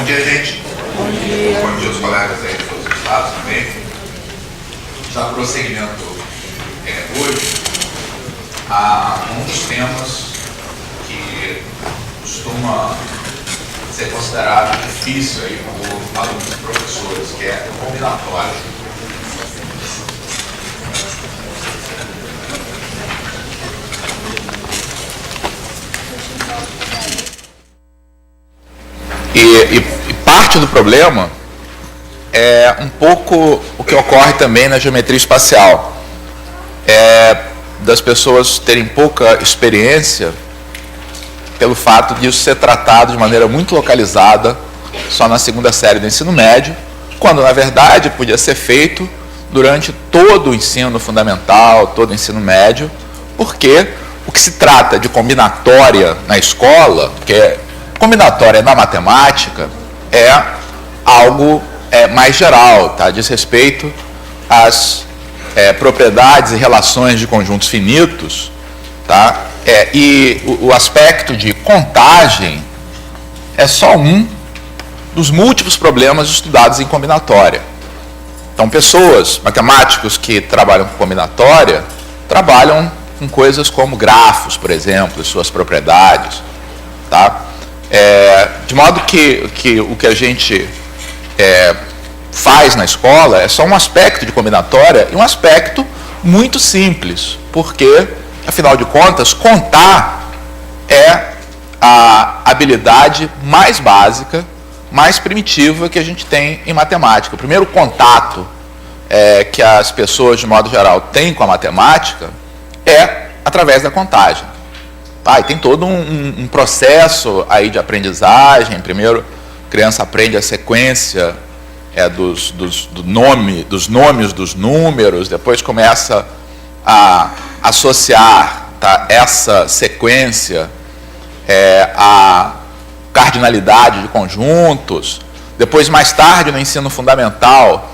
Bom dia, gente. Bom dia. Bom dia aos colegas aí de todos os estados também. Já prosseguimento hoje a um dos temas que costuma ser considerado difícil aí por alunos e professores, que é o combinatório. E parte do problema é um pouco o que ocorre também na geometria espacial. Das pessoas terem pouca experiência pelo fato de isso ser tratado de maneira muito localizada só na segunda série do ensino médio, quando na verdade podia ser feito durante todo o ensino fundamental, todo o ensino médio, porque o que se trata de combinatória na escola, que é combinatória na matemática, é algo mais geral, tá? Diz respeito às propriedades e relações de conjuntos finitos, tá? E o aspecto de contagem é só um dos múltiplos problemas estudados em combinatória. Então, pessoas, matemáticos que trabalham com combinatória, trabalham com coisas como grafos, por exemplo, e suas propriedades, tá? De modo que o que a gente faz na escola é só um aspecto de combinatória e um aspecto muito simples, porque, afinal de contas, contar é a habilidade mais básica, mais primitiva que a gente tem em matemática. O primeiro contato que as pessoas, de modo geral, têm com a matemática é através da contagem. Tá? E tem todo um processo aí de aprendizagem. Primeiro, a criança aprende a sequência dos nomes dos números, depois começa a associar, tá, essa sequência à cardinalidade de conjuntos. Depois, mais tarde, no ensino fundamental,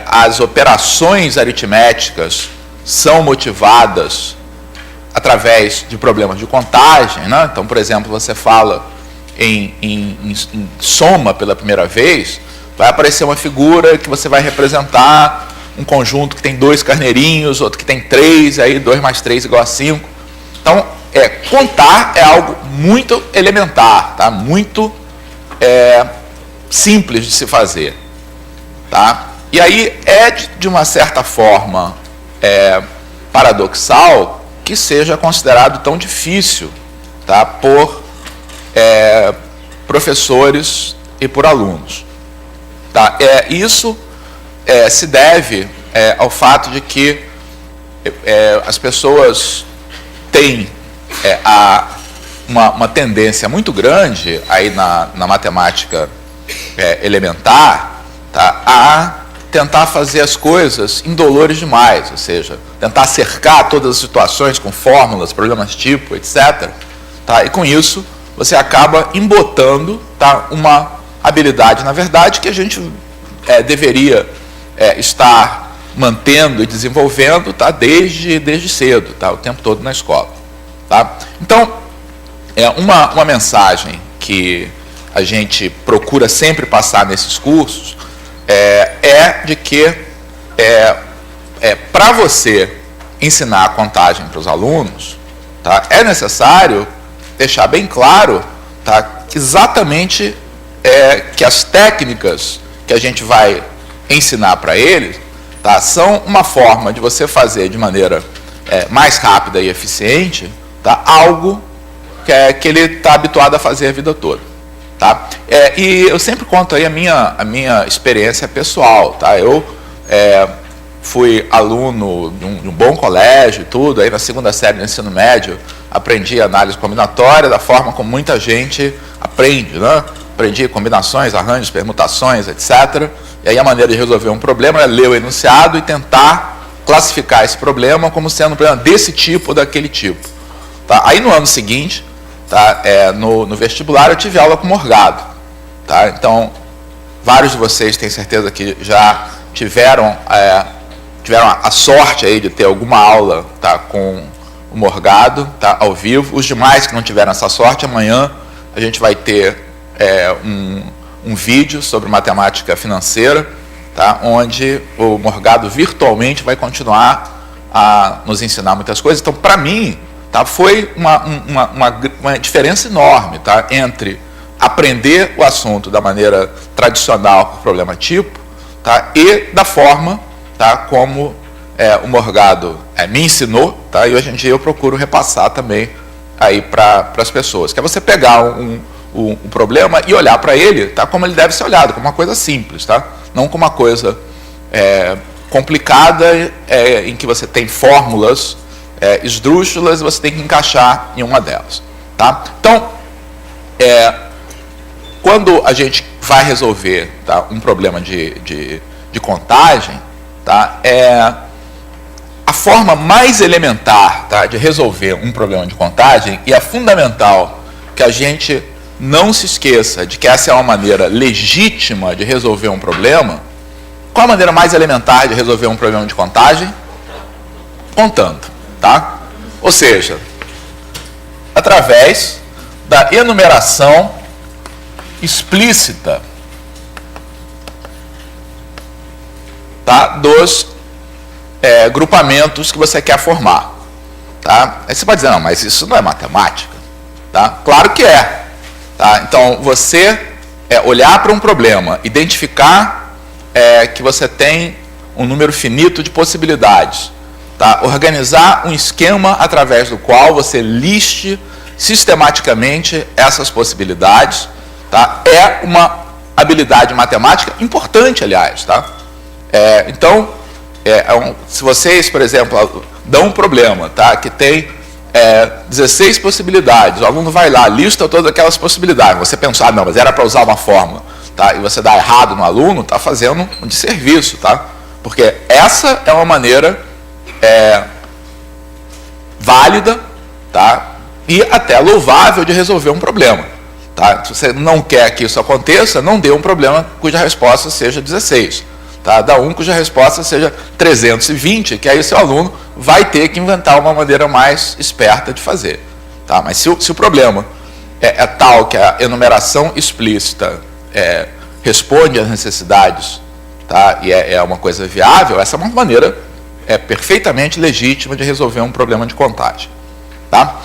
as operações aritméticas são motivadas através de problemas de contagem, né? Então, por exemplo, você fala em soma pela primeira vez, vai aparecer uma figura que você vai representar um conjunto que tem 2 carneirinhos, outro que tem 3, aí 2 mais 3 igual a 5. Então, contar é algo muito elementar, tá? Muito simples de se fazer. Tá? E aí de uma certa forma paradoxal que seja considerado tão difícil, tá, por professores e por alunos. Tá? Isso se deve ao fato de que as pessoas têm uma tendência muito grande aí na matemática elementar, tá, a tentar fazer as coisas indolores demais, ou seja, tentar cercar todas as situações com fórmulas, problemas tipo, etc. Tá? E com isso você acaba embotando, tá, uma habilidade, na verdade, que a gente deveria estar mantendo e desenvolvendo, tá, desde cedo, tá, o tempo todo na escola. Tá? Então, uma mensagem que a gente procura sempre passar nesses cursos de que para você ensinar a contagem para os alunos, tá, é necessário deixar bem claro, tá, exatamente que as técnicas que a gente vai ensinar para eles, tá, são uma forma de você fazer de maneira mais rápida e eficiente, tá, algo que ele está habituado a fazer a vida toda. Tá? E eu sempre conto aí a minha experiência pessoal. Tá? Eu fui aluno de um bom colégio e tudo, aí na segunda série do ensino médio aprendi análise combinatória da forma como muita gente aprende, né? Aprendi combinações, arranjos, permutações, etc. E aí a maneira de resolver um problema é ler o enunciado e tentar classificar esse problema como sendo um problema desse tipo ou daquele tipo. Tá? Aí no ano seguinte, tá, no vestibular, eu tive aula com Morgado. Tá? Então, vários de vocês têm certeza que já tiveram a sorte aí de ter alguma aula, tá, com o Morgado, tá, ao vivo. Os demais que não tiveram essa sorte, amanhã a gente vai ter um vídeo sobre matemática financeira, tá? Onde o Morgado virtualmente vai continuar a nos ensinar muitas coisas. Então, para mim, tá, foi uma diferença enorme, tá, entre aprender o assunto da maneira tradicional, por problema tipo, tá, e da forma, tá, como o Morgado me ensinou, tá, e hoje em dia eu procuro repassar também aí para as pessoas, que é você pegar um problema e olhar para ele, tá, como ele deve ser olhado, como uma coisa simples, tá, não como uma coisa complicada, em que você tem fórmulas esdrúxulas e você tem que encaixar em uma delas, tá? Então, quando a gente vai resolver, tá, um problema de contagem, tá, a forma mais elementar, tá, de resolver um problema de contagem, e é fundamental que a gente não se esqueça de que essa é uma maneira legítima de resolver um problema. Qual a maneira mais elementar de resolver um problema de contagem? Contando, tá? Ou seja, através da enumeração explícita, tá, dos grupamentos que você quer formar, tá? Aí você pode dizer, não, mas isso não é matemática, tá? Claro que é, tá? Então, você olhar para um problema, identificar que você tem um número finito de possibilidades, tá? Organizar um esquema através do qual você liste sistematicamente essas possibilidades, tá? É uma habilidade matemática importante, aliás, tá? Então, se vocês, por exemplo, dão um problema, tá, que tem 16 possibilidades, o aluno vai lá, lista todas aquelas possibilidades, você pensa, não, mas era para usar uma fórmula, tá, e você dá errado no aluno, está fazendo um desserviço, tá? Porque essa é uma maneira válida, tá, e até louvável de resolver um problema, tá? Se você não quer que isso aconteça, não dê um problema cuja resposta seja 16, tá? Dá um cuja resposta seja 320, que aí o seu aluno vai ter que inventar uma maneira mais esperta de fazer, tá? Mas se o problema é tal que a enumeração explícita responde às necessidades, tá, e é uma coisa viável, essa é uma maneira perfeitamente legítima de resolver um problema de contagem, tá?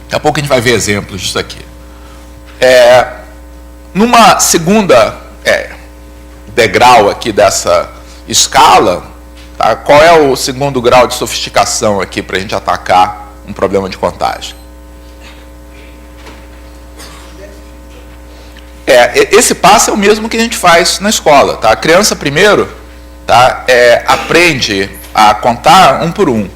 Daqui a pouco a gente vai ver exemplos disso aqui. Numa segunda degrau aqui dessa escala, tá, qual é o segundo grau de sofisticação aqui para a gente atacar um problema de contagem? Esse passo é o mesmo que a gente faz na escola, tá? A criança primeiro, tá, aprende a contar um por um,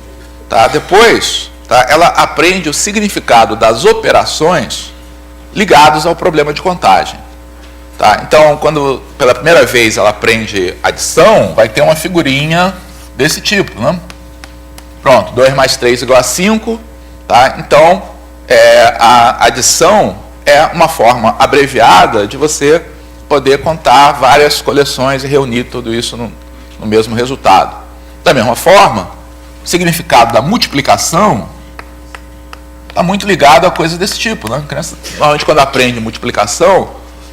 tá? Depois, tá, ela aprende o significado das operações ligadas ao problema de contagem, tá? Então, quando pela primeira vez ela aprende adição, vai ter uma figurinha desse tipo, né? Pronto, 2 mais 3 igual a 5, tá? Então, a adição é uma forma abreviada de você poder contar várias coleções e reunir tudo isso no mesmo resultado. Da mesma forma, o significado da multiplicação está muito ligado a coisas desse tipo, né? A criança, normalmente, quando aprende multiplicação,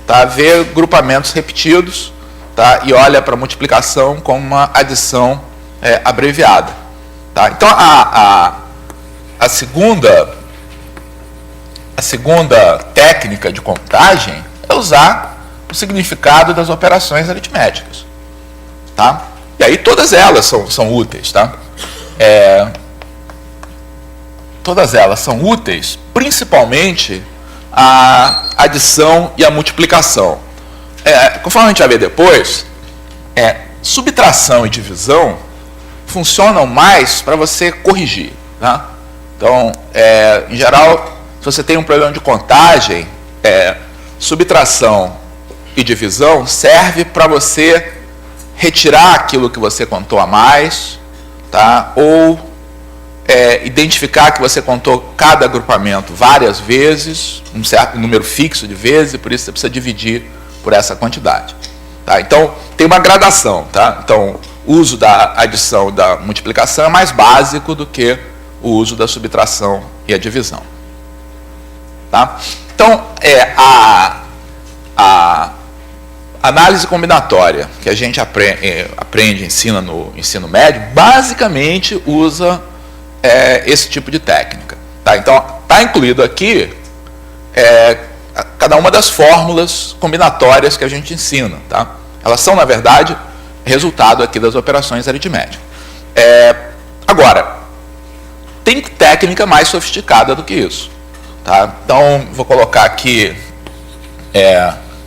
tá, vê grupamentos repetidos, tá, e olha para a multiplicação como uma adição abreviada. Tá? Então, a segunda técnica de contagem é usar o significado das operações aritméticas, tá? E aí todas elas são úteis, tá? Todas elas são úteis, principalmente a adição e a multiplicação. Conforme a gente vai ver depois, subtração e divisão funcionam mais para você corrigir, tá? Então, em geral, se você tem um problema de contagem, subtração e divisão serve para você retirar aquilo que você contou a mais, tá? Ou identificar que você contou cada agrupamento várias vezes, um certo número fixo de vezes, e por isso você precisa dividir por essa quantidade, tá? Então, tem uma gradação, tá? Então, o uso da adição e da multiplicação é mais básico do que o uso da subtração e a divisão. Tá? Então, análise combinatória, que a gente aprende, ensina no ensino médio, basicamente usa esse tipo de técnica. Tá? Então, está incluído aqui cada uma das fórmulas combinatórias que a gente ensina. Tá? Elas são, na verdade, resultado aqui das operações aritméticas. Agora, tem técnica mais sofisticada do que isso. Tá? Então, vou colocar aqui,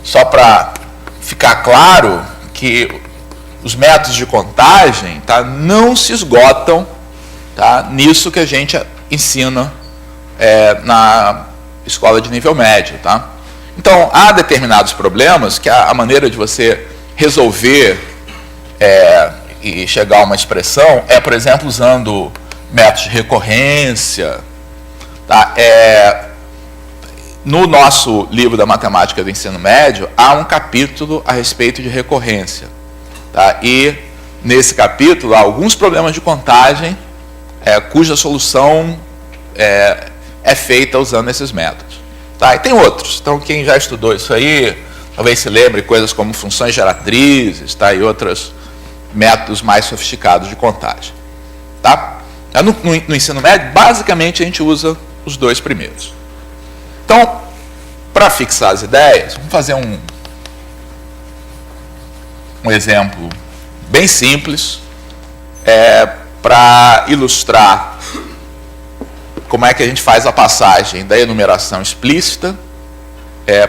só para ficar claro, que os métodos de contagem, tá, não se esgotam, tá, nisso que a gente ensina na escola de nível médio. Tá? Então, há determinados problemas que a maneira de você resolver e chegar a uma expressão por exemplo, usando métodos de recorrência. Tá? No nosso livro da matemática do ensino médio, há um capítulo a respeito de recorrência. Tá? E, nesse capítulo, há alguns problemas de contagem cuja solução é feita usando esses métodos. Tá? E tem outros. Então, quem já estudou isso aí, talvez se lembre coisas como funções geratrizes, tá? E outros métodos mais sofisticados de contagem. Tá? No ensino médio, basicamente, a gente usa os dois primeiros. Então, para fixar as ideias, vamos fazer um exemplo bem simples para ilustrar como é que a gente faz a passagem da enumeração explícita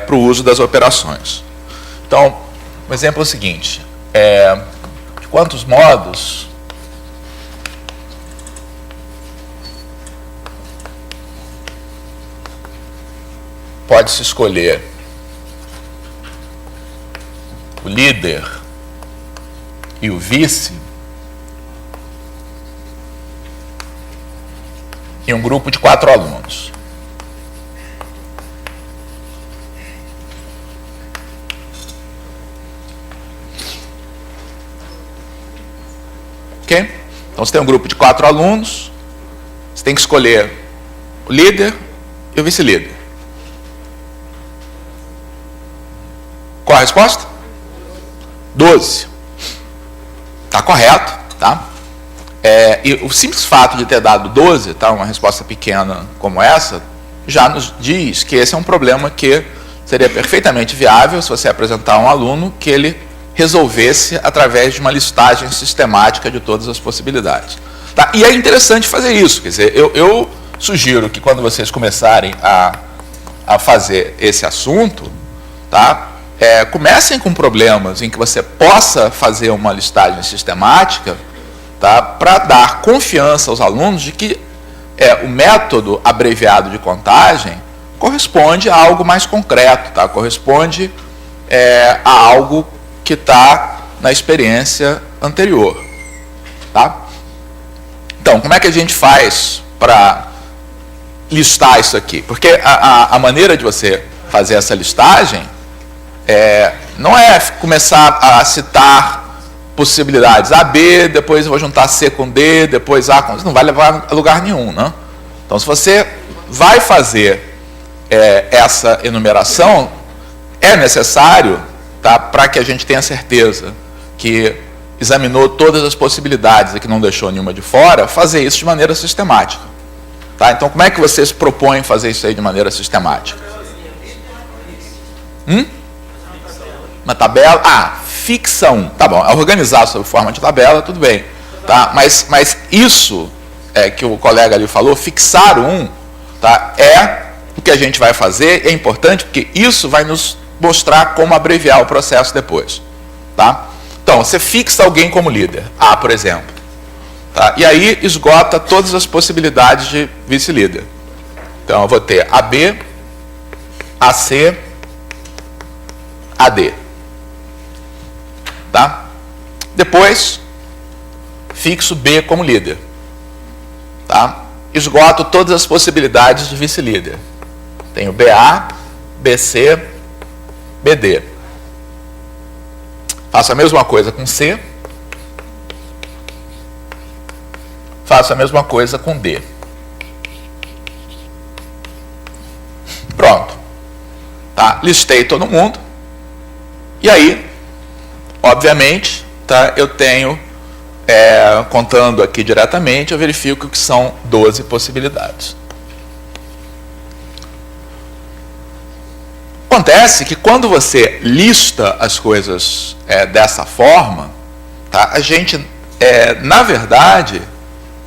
para o uso das operações. Então, o exemplo é o seguinte: de quantos modos pode-se escolher o líder e o vice em um grupo de 4 alunos. Ok? Então, você tem um grupo de 4 alunos, você tem que escolher o líder e o vice-líder. Qual a resposta? 12. Está correto, tá? E o simples fato de ter dado 12, tá, uma resposta pequena como essa, já nos diz que esse é um problema que seria perfeitamente viável se você apresentar a um aluno que ele resolvesse através de uma listagem sistemática de todas as possibilidades. Tá? E é interessante fazer isso, quer dizer, eu sugiro que quando vocês começarem a fazer esse assunto, tá, comecem com problemas em que você possa fazer uma listagem sistemática, tá, para dar confiança aos alunos de que o método abreviado de contagem corresponde a algo mais concreto, tá? Corresponde a algo que está na experiência anterior. Tá? Então, como é que a gente faz para listar isso aqui? Porque a maneira de você fazer essa listagem não é começar a citar possibilidades A, B, depois eu vou juntar C com D, depois A com... Isso não vai levar a lugar nenhum, né? Então, se você vai fazer essa enumeração, é necessário, tá, para que a gente tenha certeza que examinou todas as possibilidades e que não deixou nenhuma de fora, fazer isso de maneira sistemática. Tá? Então, como é que vocês propõem fazer isso aí de maneira sistemática? Uma tabela? Fixa um. Tá bom, organizar sob forma de tabela, tudo bem. Tá? Mas isso que o colega ali falou, fixar um, tá, o que a gente vai fazer, é importante porque isso vai nos mostrar como abreviar o processo depois. Tá? Então, você fixa alguém como líder, A, por exemplo. Tá? E aí esgota todas as possibilidades de vice-líder. Então, eu vou ter AB, AC, AD. Tá? Depois, fixo B como líder. Tá? Esgoto todas as possibilidades de vice-líder. Tenho BA, BC, BD. Faço a mesma coisa com C. Faço a mesma coisa com D. Pronto. Tá? Listei todo mundo. E aí, obviamente, tá, eu tenho, contando aqui diretamente, eu verifico que são 12 possibilidades. Acontece que quando você lista as coisas dessa forma, tá, a gente, na verdade,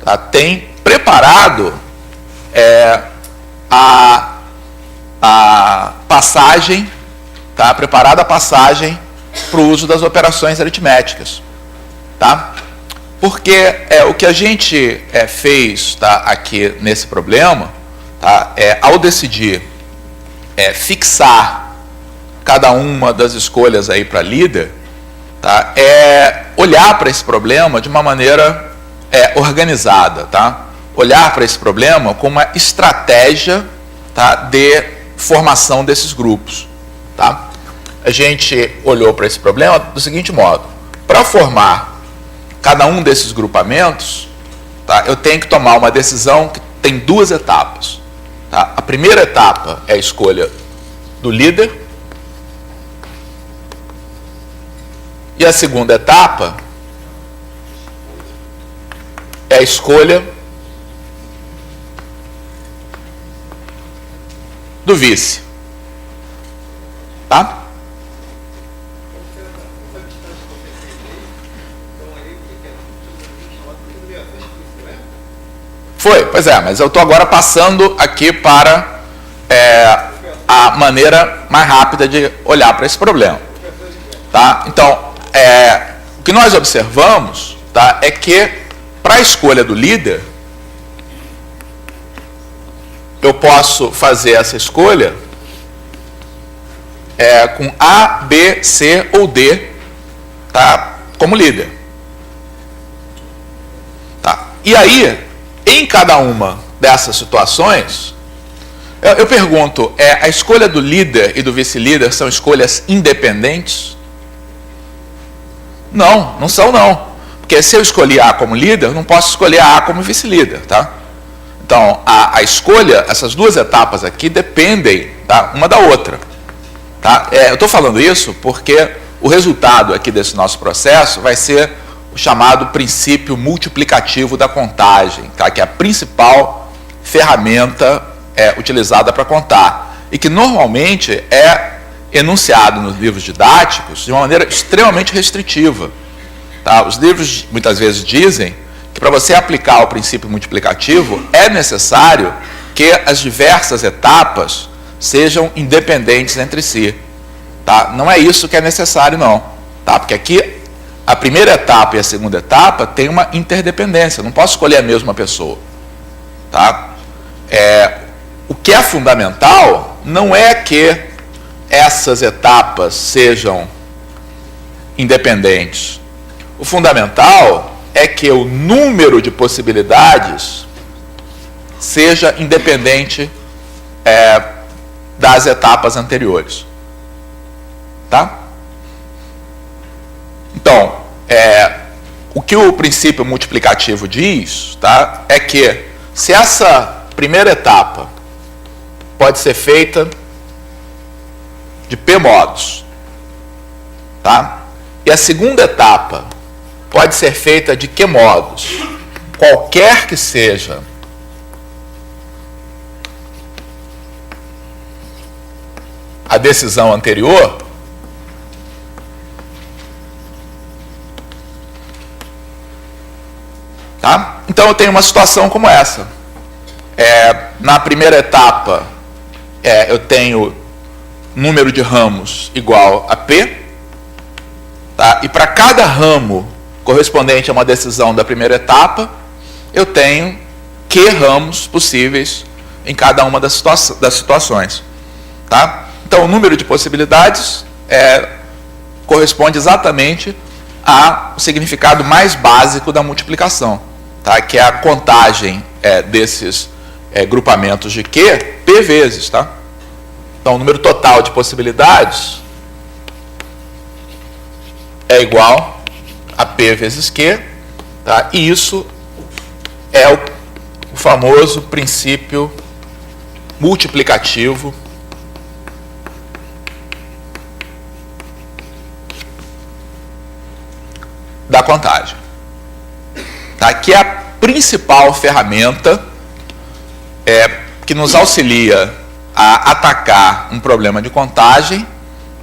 tá, tem preparado a passagem, tá, preparada a passagem para o uso das operações aritméticas. Tá? Porque o que a gente fez, tá, aqui nesse problema, tá, ao decidir fixar cada uma das escolhas aí para líder, tá, olhar para esse problema de uma maneira organizada, tá? Olhar para esse problema como uma estratégia, tá, de formação desses grupos. Tá? A gente olhou para esse problema do seguinte modo: para formar cada um desses grupamentos, tá, eu tenho que tomar uma decisão que tem duas etapas. Tá? A primeira etapa é a escolha do líder, e a segunda etapa é a escolha do vice. Tá? Foi, pois mas eu estou agora passando aqui para a maneira mais rápida de olhar para esse problema. Tá? Então, o que nós observamos, tá, é que para a escolha do líder, eu posso fazer essa escolha com A, B, C ou D, tá, como líder. Tá? E aí, em cada uma dessas situações, eu pergunto, a escolha do líder e do vice-líder são escolhas independentes? Não, não são não. Porque se eu escolhi A como líder, não posso escolher A como vice-líder. Tá? Então, a escolha, essas duas etapas aqui dependem, tá, uma da outra. Tá? Eu estou falando isso porque o resultado aqui desse nosso processo vai ser o chamado princípio multiplicativo da contagem, tá? Que é a principal ferramenta utilizada para contar e que normalmente é enunciado nos livros didáticos de uma maneira extremamente restritiva. Tá? Os livros muitas vezes dizem que para você aplicar o princípio multiplicativo é necessário que as diversas etapas sejam independentes entre si. Tá? Não é isso que é necessário, não. Tá? Porque aqui a primeira etapa e a segunda etapa têm uma interdependência. Não posso escolher a mesma pessoa. Tá? O que é fundamental não é que essas etapas sejam independentes. O fundamental é que o número de possibilidades seja independente das etapas anteriores. Tá? Então, o que o princípio multiplicativo diz, tá, é que se essa primeira etapa pode ser feita de P modos, tá? E a segunda etapa pode ser feita de Q modos, qualquer que seja a decisão anterior, tá? Então eu tenho uma situação como essa. Na primeira etapa, eu tenho número de ramos igual a P, tá? E para cada ramo correspondente a uma decisão da primeira etapa, eu tenho Q ramos possíveis em cada uma das situações. Tá? Então, o número de possibilidades corresponde exatamente ao significado mais básico da multiplicação, tá? Que é a contagem desses grupamentos de Q, P vezes. Tá? Então, o número total de possibilidades é igual a P vezes Q, tá? E isso é o famoso princípio multiplicativo da contagem, tá? Que é a principal ferramenta que nos auxilia a atacar um problema de contagem,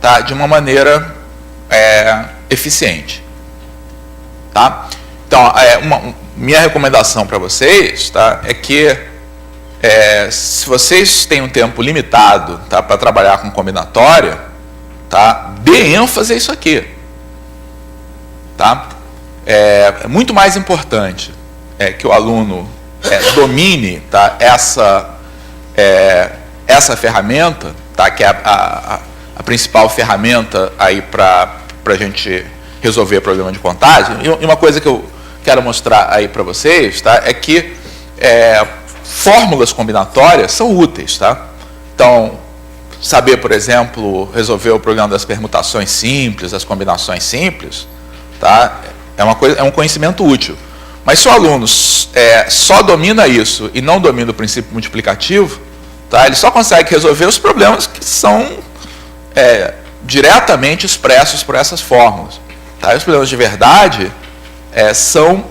tá? De uma maneira eficiente. Tá? Então, minha recomendação para vocês, tá, é que se vocês têm um tempo limitado, tá, para trabalhar com combinatória, tá, dê ênfase a isso aqui. Tá? É muito mais importante que o aluno domine, tá, essa ferramenta, tá, que é a principal ferramenta aí para a gente resolver problema de contagem. E uma coisa que eu quero mostrar aí para vocês, tá, é que fórmulas combinatórias são úteis. Tá? Então, saber, por exemplo, resolver o problema das permutações simples, das combinações simples, tá, é um conhecimento útil. Mas se o aluno só domina isso e não domina o princípio multiplicativo, tá, ele só consegue resolver os problemas que são diretamente expressos por essas fórmulas. Tá? E os problemas de verdade são,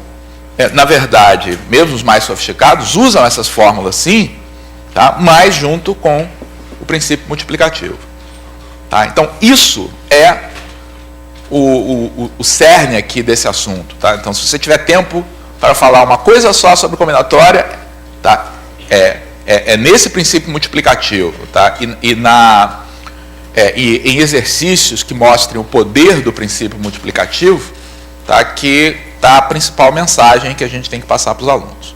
na verdade, mesmo os mais sofisticados, usam essas fórmulas sim, tá? Mas junto com o princípio multiplicativo. Tá? Então, isso é o cerne aqui desse assunto. Tá? Então, se você tiver tempo para falar uma coisa só sobre combinatória, tá? Nesse princípio multiplicativo, tá? E em exercícios que mostrem o poder do princípio multiplicativo, tá, que está a principal mensagem que a gente tem que passar para os alunos.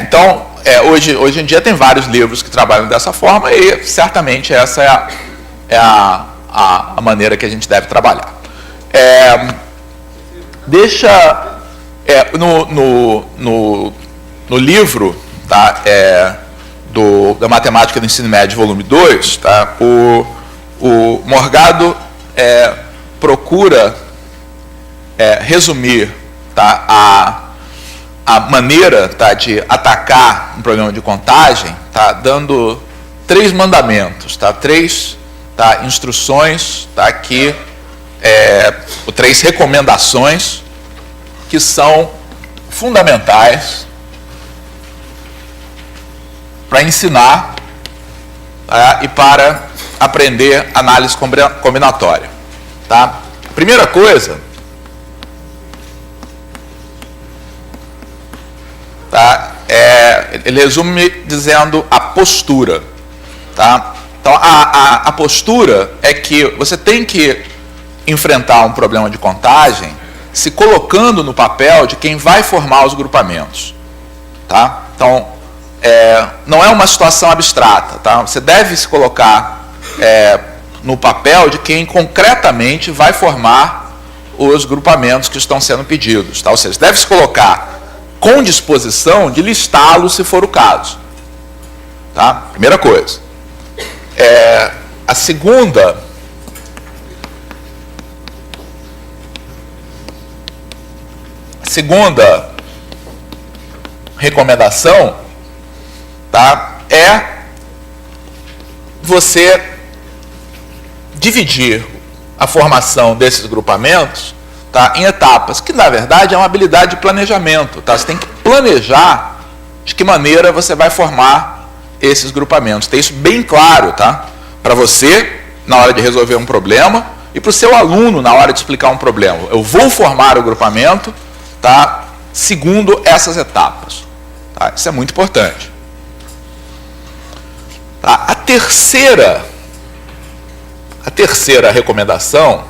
Então, hoje em dia tem vários livros que trabalham dessa forma e certamente essa é a maneira que a gente deve trabalhar. No livro, tá, da Matemática do Ensino Médio, volume 2, tá, o Morgado procura resumir, tá, a maneira, tá, de atacar um problema de contagem, tá, dando 3 mandamentos, tá, 3 instruções, tá, 3 recomendações que são fundamentais para ensinar, tá, e para aprender análise combinatória. Tá? A primeira coisa, tá, ele resume dizendo a postura. Tá? Então, a postura é que você tem que enfrentar um problema de contagem se colocando no papel de quem vai formar os grupamentos. Tá? Então, não é uma situação abstrata. Tá? Você deve se colocar no papel de quem concretamente vai formar os grupamentos que estão sendo pedidos. Tá? Ou seja, deve se colocar com disposição de listá-los se for o caso. Tá? Primeira coisa. A segunda recomendação, tá, é você dividir a formação desses grupamentos, tá, em etapas, que na verdade é uma habilidade de planejamento. Tá? Você tem que planejar de que maneira você vai formar esses grupamentos. Ter isso bem claro, tá? Para você, na hora de resolver um problema, e para o seu aluno, na hora de explicar um problema. Eu vou formar o grupamento, tá, segundo essas etapas. Tá? Isso é muito importante. Tá? A terceira recomendação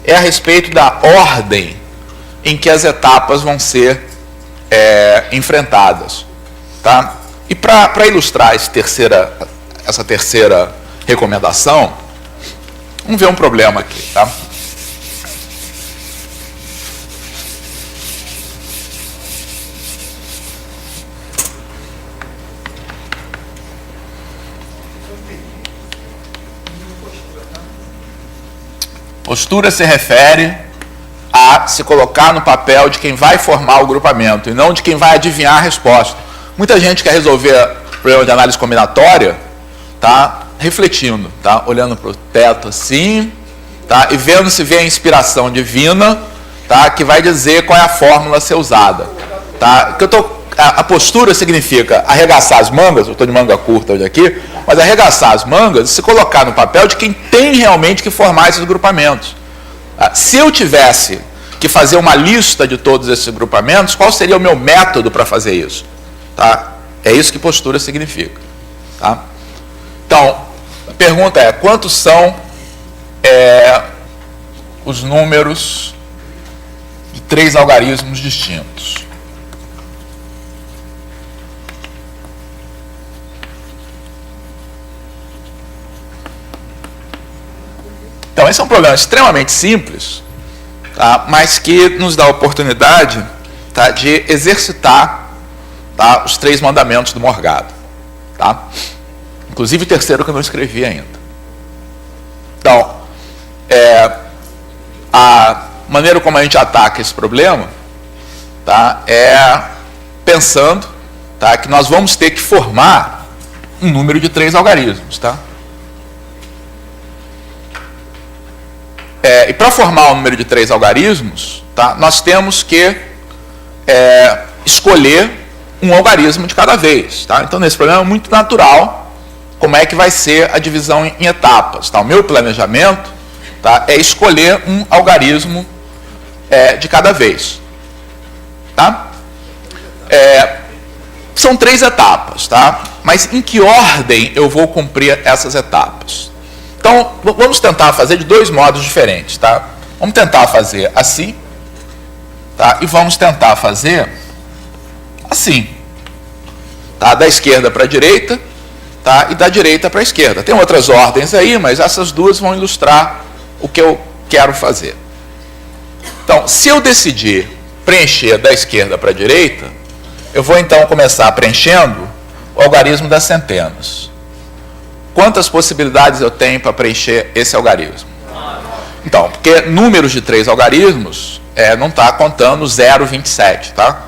é a respeito da ordem em que as etapas vão ser enfrentadas. Tá? E para ilustrar essa terceira recomendação, vamos ver um problema aqui. Tá? Postura se refere a se colocar no papel de quem vai formar o grupamento e não de quem vai adivinhar a resposta. Muita gente quer resolver problema de análise combinatória, tá? Refletindo, tá? Olhando para o teto assim, tá? E vendo se vê a inspiração divina, tá? Que vai dizer qual é a fórmula a ser usada, tá? A postura significa arregaçar as mangas, eu estou de manga curta hoje aqui, mas arregaçar as mangas e se colocar no papel de quem tem realmente que formar esses grupamentos. Se eu tivesse que fazer uma lista de todos esses grupamentos, qual seria o meu método para fazer isso? Tá? É isso que postura significa. Tá? Então, a pergunta é, quantos são os números de 3 algarismos distintos? Então, esse é um problema extremamente simples, tá? Mas que nos dá a oportunidade, tá, de exercitar, tá, os 3 mandamentos do Morgado. Tá? Inclusive o terceiro que eu não escrevi ainda. Então, a maneira como a gente ataca esse problema, tá, é pensando, tá, que nós vamos ter que formar um número de 3 algarismos. Tá? E para formar um número de 3 algarismos, tá, nós temos que escolher um algarismo de cada vez. Tá? Então, nesse problema é muito natural como é que vai ser a divisão em etapas. Tá? O meu planejamento, tá, é escolher um algarismo de cada vez. Tá? São 3 etapas, tá? Mas em que ordem eu vou cumprir essas etapas? Então, vamos tentar fazer de 2 modos diferentes, tá? Vamos tentar fazer assim, tá? E vamos tentar fazer assim, tá? Da esquerda para a direita, tá? E da direita para a esquerda. Tem outras ordens aí, mas essas 2 vão ilustrar o que eu quero fazer. Então, se eu decidir preencher da esquerda para a direita, eu vou então começar preenchendo o algarismo das centenas. Quantas possibilidades eu tenho para preencher esse algarismo? Então, porque números de 3 algarismos não está contando 0, 27, tá?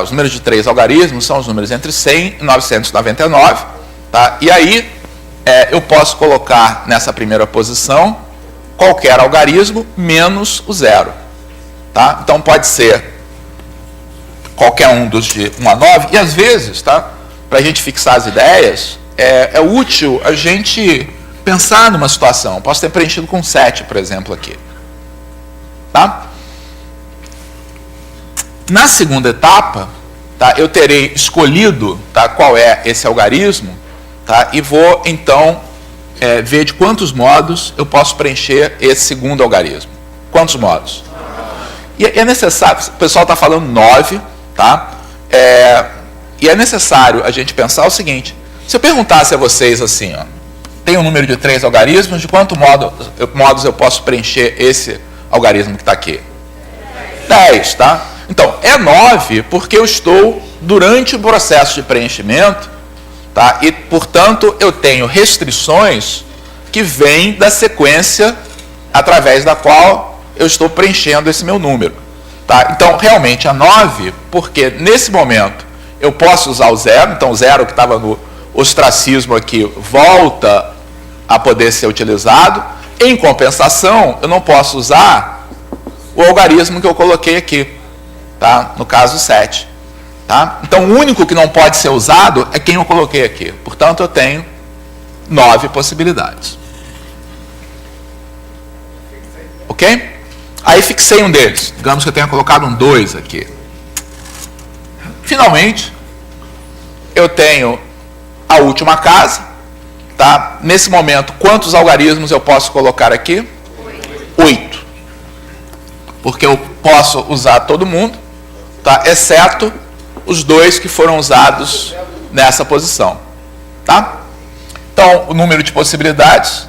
Os números de 3 algarismos são os números entre 100 e 999, tá? E aí eu posso colocar nessa primeira posição qualquer algarismo menos o 0, tá? Então pode ser qualquer um dos de 1 a 9, e às vezes, tá? Para a gente fixar as ideias, é útil a gente pensar numa situação. Posso ter preenchido com 7, por exemplo, aqui. Tá? Na segunda etapa, tá, eu terei escolhido, tá, qual é esse algarismo, tá, e vou, então, ver de quantos modos eu posso preencher esse segundo algarismo. Quantos modos? E é necessário, o pessoal está falando 9, tá? E é necessário a gente pensar o seguinte: se eu perguntasse a vocês assim, ó, tem um número de 3 algarismos, de quantos modos eu posso preencher esse algarismo que está aqui? 10, tá? Então, é 9 porque eu estou durante o processo de preenchimento, tá? E, portanto, eu tenho restrições que vêm da sequência através da qual eu estou preenchendo esse meu número. Tá? Então, realmente, é 9 porque, nesse momento, eu posso usar o 0, então o 0 que estava no ostracismo aqui volta a poder ser utilizado. Em compensação, eu não posso usar o algarismo que eu coloquei aqui, tá? No caso 7. Tá? Então, o único que não pode ser usado é quem eu coloquei aqui. Portanto, eu tenho 9 possibilidades. Ok? Aí fixei um deles. Digamos que eu tenha colocado um 2 aqui. Finalmente, eu tenho a última casa, tá? Nesse momento, quantos algarismos eu posso colocar aqui? 8. Porque eu posso usar todo mundo, tá? Exceto os 2 que foram usados nessa posição. Tá? Então, o número de possibilidades,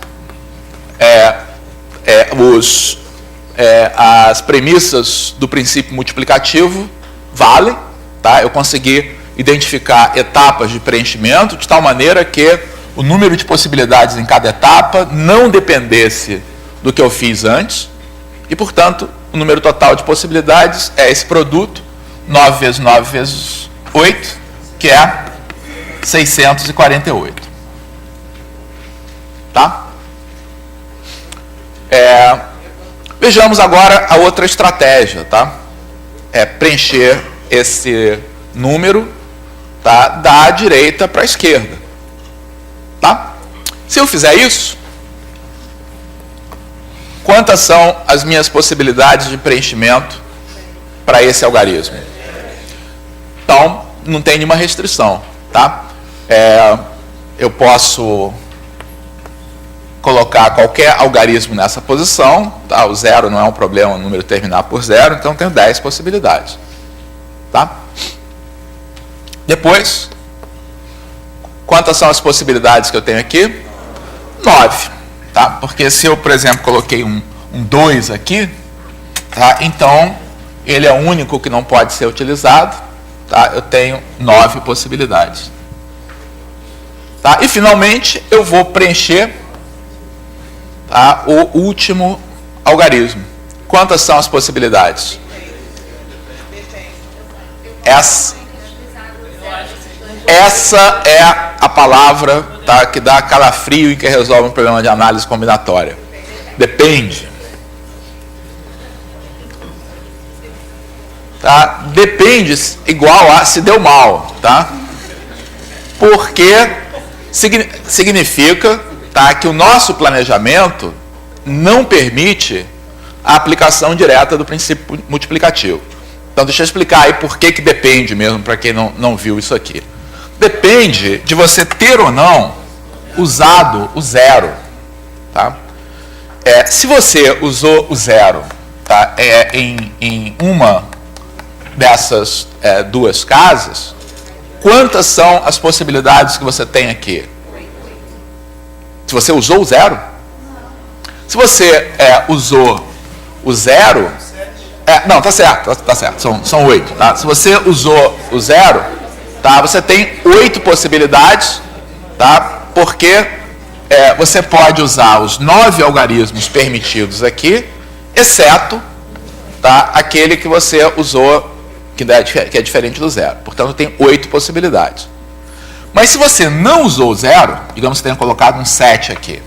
as premissas do princípio multiplicativo valem. Tá? Eu consegui identificar etapas de preenchimento de tal maneira que o número de possibilidades em cada etapa não dependesse do que eu fiz antes e, portanto, o número total de possibilidades é esse produto, 9 vezes 9 vezes 8, que é 648. Tá? Vejamos agora a outra estratégia, tá? É preencher esse número, tá, da direita para a esquerda. Tá? Se eu fizer isso, quantas são as minhas possibilidades de preenchimento para esse algarismo? Então, não tem nenhuma restrição, tá? Eu posso colocar qualquer algarismo nessa posição, tá? O zero não é um problema, o número terminar por zero, então tenho 10 possibilidades. Tá? Depois, quantas são as possibilidades que eu tenho aqui? 9. Tá? Porque se eu, por exemplo, coloquei um 2 aqui, tá? Então ele é o único que não pode ser utilizado, tá? Eu tenho 9 possibilidades. Tá? E finalmente eu vou preencher, tá, o último algarismo. Quantas são as possibilidades? Essa é a palavra, tá, que dá calafrio e que resolve um problema de análise combinatória. Depende. Tá? Depende igual a se deu mal. Tá? Porque significa, tá, que o nosso planejamento não permite a aplicação direta do princípio multiplicativo. Então, deixa eu explicar aí por que depende mesmo, para quem não viu isso aqui. Depende de você ter ou não usado o zero. Tá? Se você usou o zero, tá, em uma dessas duas casas, quantas são as possibilidades que você tem aqui? Se você usou o zero? Se você usou o zero... não, tá certo, são 8. Tá? Se você usou o zero, tá, você tem 8 possibilidades, tá? Porque você pode usar os 9 algarismos permitidos aqui, exceto, tá, aquele que você usou, que é diferente do zero. Portanto, tem 8 possibilidades. Mas se você não usou o zero, digamos que você tenha colocado um 7 aqui,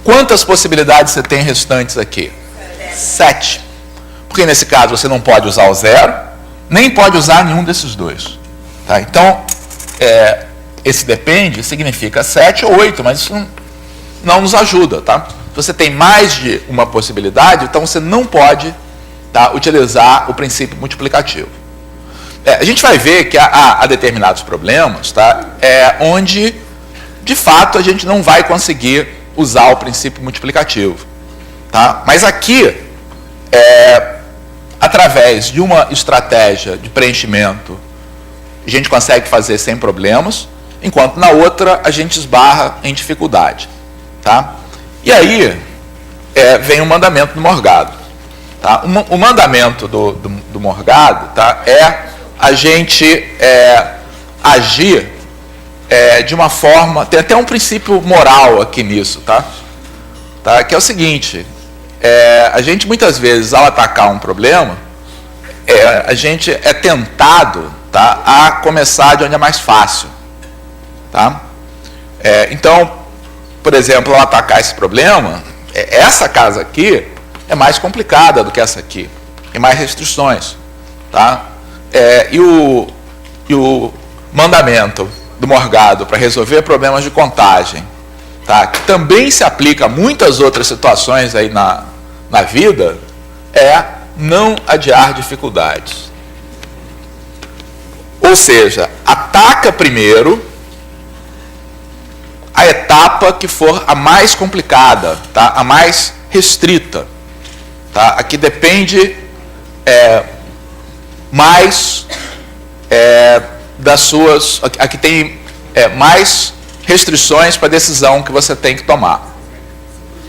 quantas possibilidades você tem restantes aqui? 7. Porque nesse caso você não pode usar o zero, nem pode usar nenhum desses dois. Tá? Então, esse depende significa 7 ou 8, mas isso não nos ajuda. Tá? Se você tem mais de uma possibilidade, então você não pode, tá, utilizar o princípio multiplicativo. A gente vai ver que há determinados problemas, tá, onde, de fato, a gente não vai conseguir usar o princípio multiplicativo. Tá? Mas aqui, através de uma estratégia de preenchimento, a gente consegue fazer sem problemas, enquanto na outra a gente esbarra em dificuldade. Tá? E aí vem o mandamento do Morgado. Tá? O mandamento do Morgado, tá, é a gente agir de uma forma... Tem até um princípio moral aqui nisso, tá? Que é o seguinte: a gente muitas vezes, ao atacar um problema, a gente é tentado, tá, a começar de onde é mais fácil. Tá? Então, por exemplo, ao atacar esse problema, essa casa aqui é mais complicada do que essa aqui, tem mais restrições. Tá? E o mandamento do Morgado para resolver problemas de contagem, tá, que também se aplica a muitas outras situações aí na vida, não adiar dificuldades. Ou seja, ataca primeiro a etapa que for a mais complicada, tá, a mais restrita. Tá? Aqui depende mais das suas... Aqui tem mais restrições para a decisão que você tem que tomar.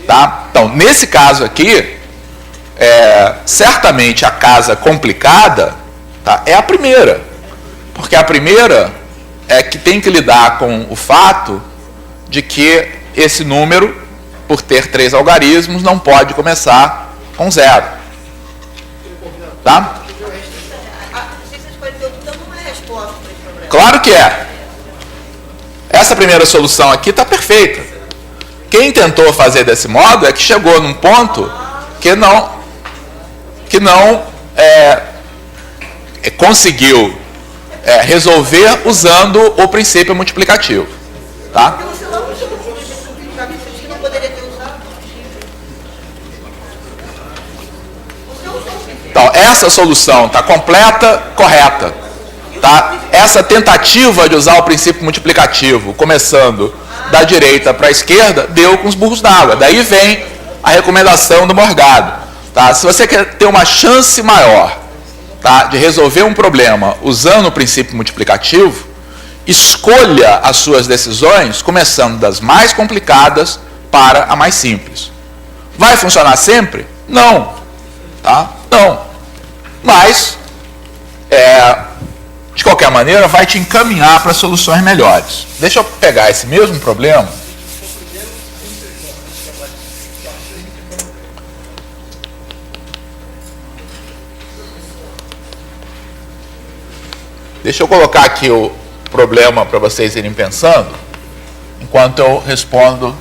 Tá? Então, nesse caso aqui, certamente a casa complicada, tá, é a primeira. Porque a primeira é que tem que lidar com o fato de que esse número, por ter 3 algarismos, não pode começar com 0. Tá? A justiça escolheu então não é resposta para esse problema. Claro que é. essa primeira solução aqui está perfeita. Quem tentou fazer desse modo é que chegou num ponto que não conseguiu resolver usando o princípio multiplicativo. Tá? Então, essa solução está completa, correta. Tá? Essa tentativa de usar o princípio multiplicativo, começando da direita para a esquerda, deu com os burros d'água. Daí vem a recomendação do Morgado. Tá? Se você quer ter uma chance maior, tá, de resolver um problema usando o princípio multiplicativo, escolha as suas decisões começando das mais complicadas para a mais simples. Vai funcionar sempre? Não. Tá? Não. Mas, de qualquer maneira, vai te encaminhar para soluções melhores. Deixa eu pegar esse mesmo problema. Deixa eu colocar aqui o problema para vocês irem pensando, enquanto eu respondo.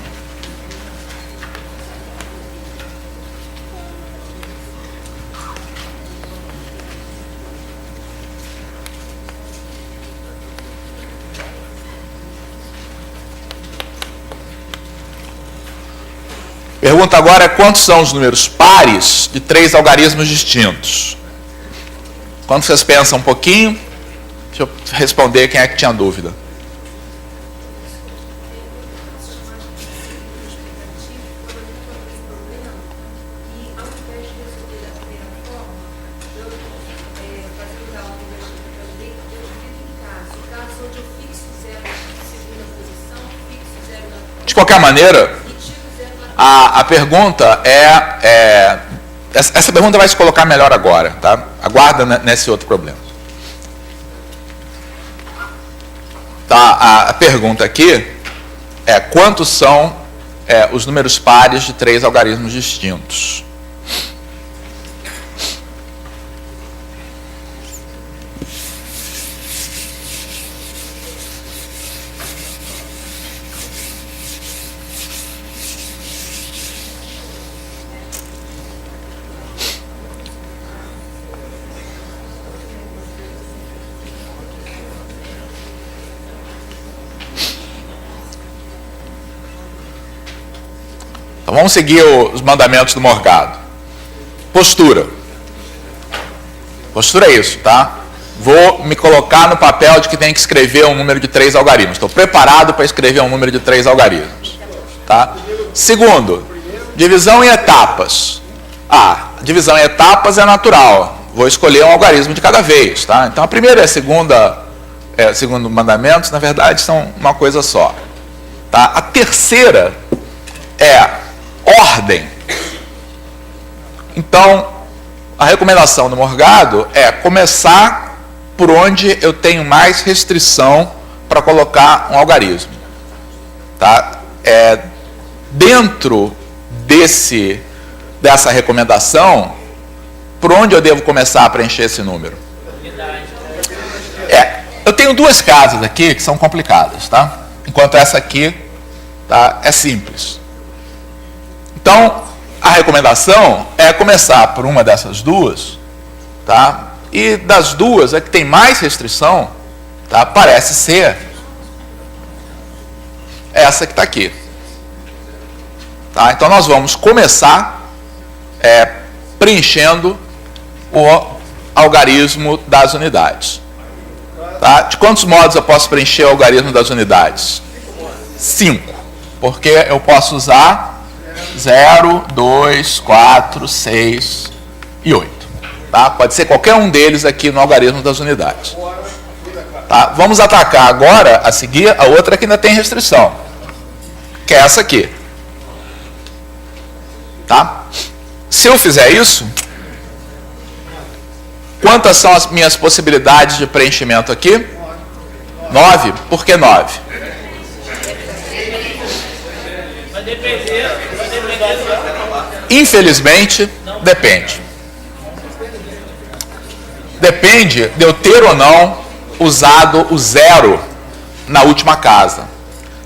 Pergunta agora é quantos são os números pares de 3 algarismos distintos. Quando vocês pensam um pouquinho, deixa eu responder quem é que tinha dúvida. De qualquer maneira, a pergunta essa pergunta vai se colocar melhor agora, tá? Aguarda nesse outro problema. Tá? A pergunta aqui é quantos são os números pares de 3 algarismos distintos. Então, vamos seguir os mandamentos do Morgado. Postura. Postura é isso, tá? Vou me colocar no papel de que tem que escrever um número de 3 algarismos. Estou preparado para escrever um número de 3 algarismos. Tá? Segundo, divisão em etapas. Divisão em etapas é natural. Vou escolher um algarismo de cada vez. Tá? Então, a primeira e a segunda, segundo mandamentos, na verdade, são uma coisa só. Tá? A terceira é ordem. Então, a recomendação do Morgado é começar por onde eu tenho mais restrição para colocar um algarismo. Tá? Dentro dessa recomendação, por onde eu devo começar a preencher esse número? Eu tenho 2 casas aqui que são complicadas, tá? Enquanto essa aqui, tá, é simples. Então, a recomendação é começar por uma dessas 2, tá? E das 2, a que tem mais restrição, tá, parece ser essa que está aqui. Tá? Então, nós vamos começar preenchendo o algarismo das unidades. Tá? De quantos modos eu posso preencher o algarismo das unidades? 5. Porque eu posso usar 0, 2, 4, 6 e 8. Tá? Pode ser qualquer um deles aqui no algarismo das unidades. Tá? Vamos atacar agora, a seguir, a outra que ainda tem restrição, que é essa aqui. Tá? Se eu fizer isso, quantas são as minhas possibilidades de preenchimento aqui? 9. Por que 9? Infelizmente, depende. Depende de eu ter ou não usado o 0 na última casa.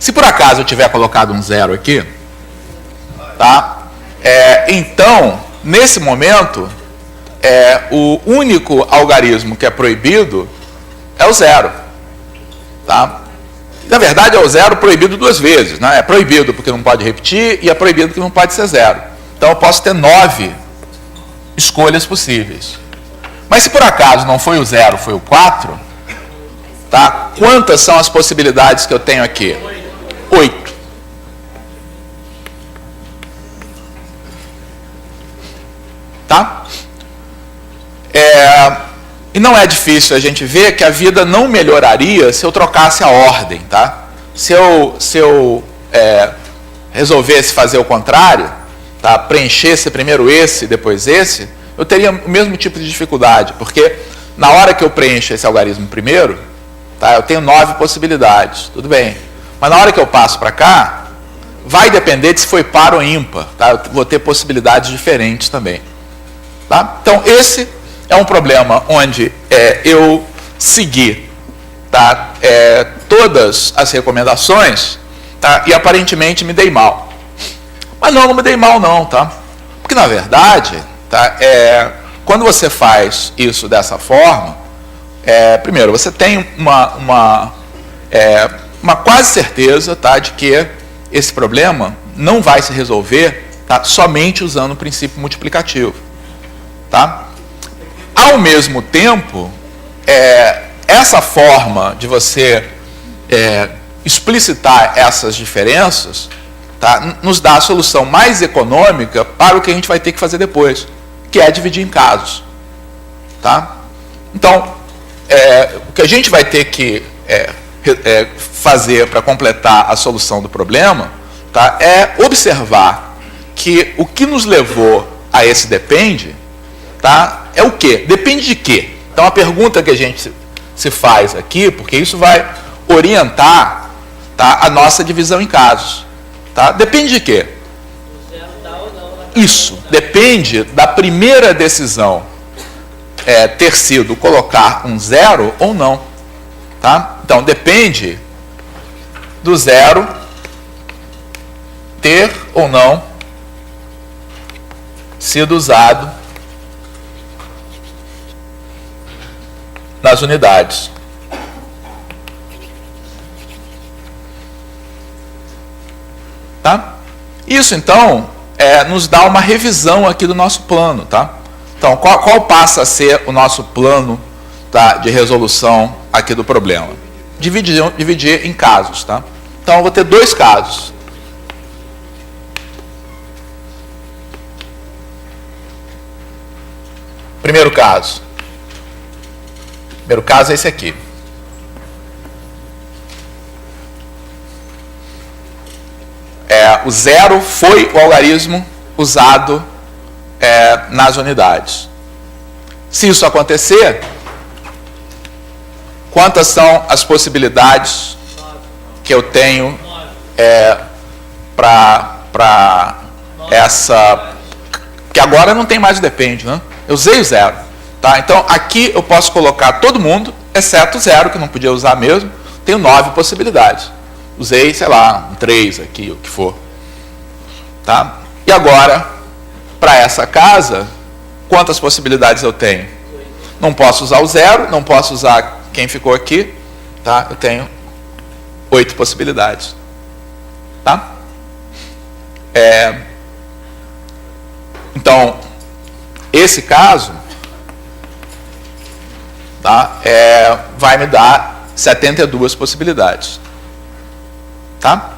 Se por acaso eu tiver colocado um 0 aqui, tá? Então, nesse momento, o único algarismo que é proibido é o 0. Tá? Na verdade, é o 0 proibido 2 vezes. Né? É proibido porque não pode repetir e é proibido porque não pode ser 0. Então, eu posso ter 9 escolhas possíveis. Mas se por acaso não foi o 0, foi o 4, tá? Quantas são as possibilidades que eu tenho aqui? 8. Tá? E não é difícil a gente ver que a vida não melhoraria se eu trocasse a ordem, tá? Se eu resolvesse fazer o contrário, tá? Preenchesse primeiro esse, depois esse, eu teria o mesmo tipo de dificuldade, porque na hora que eu preencho esse algarismo primeiro, tá? Eu tenho 9 possibilidades, tudo bem. Mas na hora que eu passo para cá, vai depender de se foi par ou ímpar, tá? Eu vou ter possibilidades diferentes também. Tá? Então, esse é um problema onde eu segui, tá? Todas as recomendações, tá? E aparentemente me dei mal. Mas não me dei mal não, tá? Porque, na verdade, tá? Quando você faz isso dessa forma, primeiro, você tem uma quase certeza, tá? De que esse problema não vai se resolver, tá? Somente usando o princípio multiplicativo. Tá? Ao mesmo tempo, essa forma de você explicitar essas diferenças, tá, nos dá a solução mais econômica para o que a gente vai ter que fazer depois, que é dividir em casos. Tá? Então, o que a gente vai ter que fazer para completar a solução do problema, tá, é observar que o que nos levou a esse depende, tá? É o quê? Depende de quê? Então, a pergunta que a gente se faz aqui, porque isso vai orientar, tá, a nossa divisão em casos. Tá? Depende de quê? Isso. Depende da primeira decisão ter sido colocar um 0 ou não. Tá? Então, depende do 0 ter ou não sido usado nas unidades. Tá? Isso, então, nos dá uma revisão aqui do nosso plano. Tá? Então, qual passa a ser o nosso plano, tá, de resolução aqui do problema? Dividir em casos. Tá? Então, eu vou ter 2 casos. Primeiro caso. Primeiro caso é esse aqui. O 0 foi o algarismo usado nas unidades. Se isso acontecer, quantas são as possibilidades que eu tenho para essa... Que agora não tem mais o depende, né? Eu usei o 0. Tá? Então, aqui eu posso colocar todo mundo, exceto o 0, que eu não podia usar mesmo. Tenho 9 possibilidades. Usei, sei lá, um 3 aqui, o que for. Tá? E agora, para essa casa, quantas possibilidades eu tenho? Não posso usar o 0, não posso usar quem ficou aqui. Tá? Eu tenho 8 possibilidades. Tá? Então, esse caso... Tá? Vai me dar 72 possibilidades. Tá?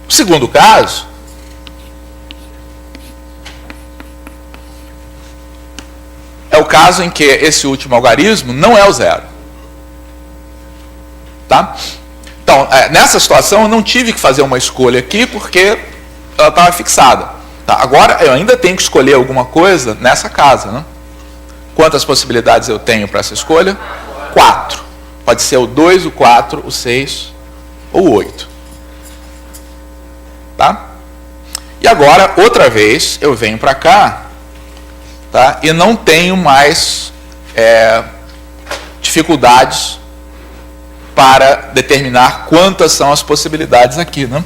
O segundo caso é o caso em que esse último algarismo não é o 0. Tá? Então, nessa situação eu não tive que fazer uma escolha aqui porque ela estava fixada. Tá? Agora eu ainda tenho que escolher alguma coisa nessa casa, né? Quantas possibilidades eu tenho para essa escolha? 4. Pode ser o 2, o 4, o 6 ou o 8. Tá? E agora, outra vez, eu venho para cá, tá? E não tenho mais dificuldades para determinar quantas são as possibilidades aqui, né?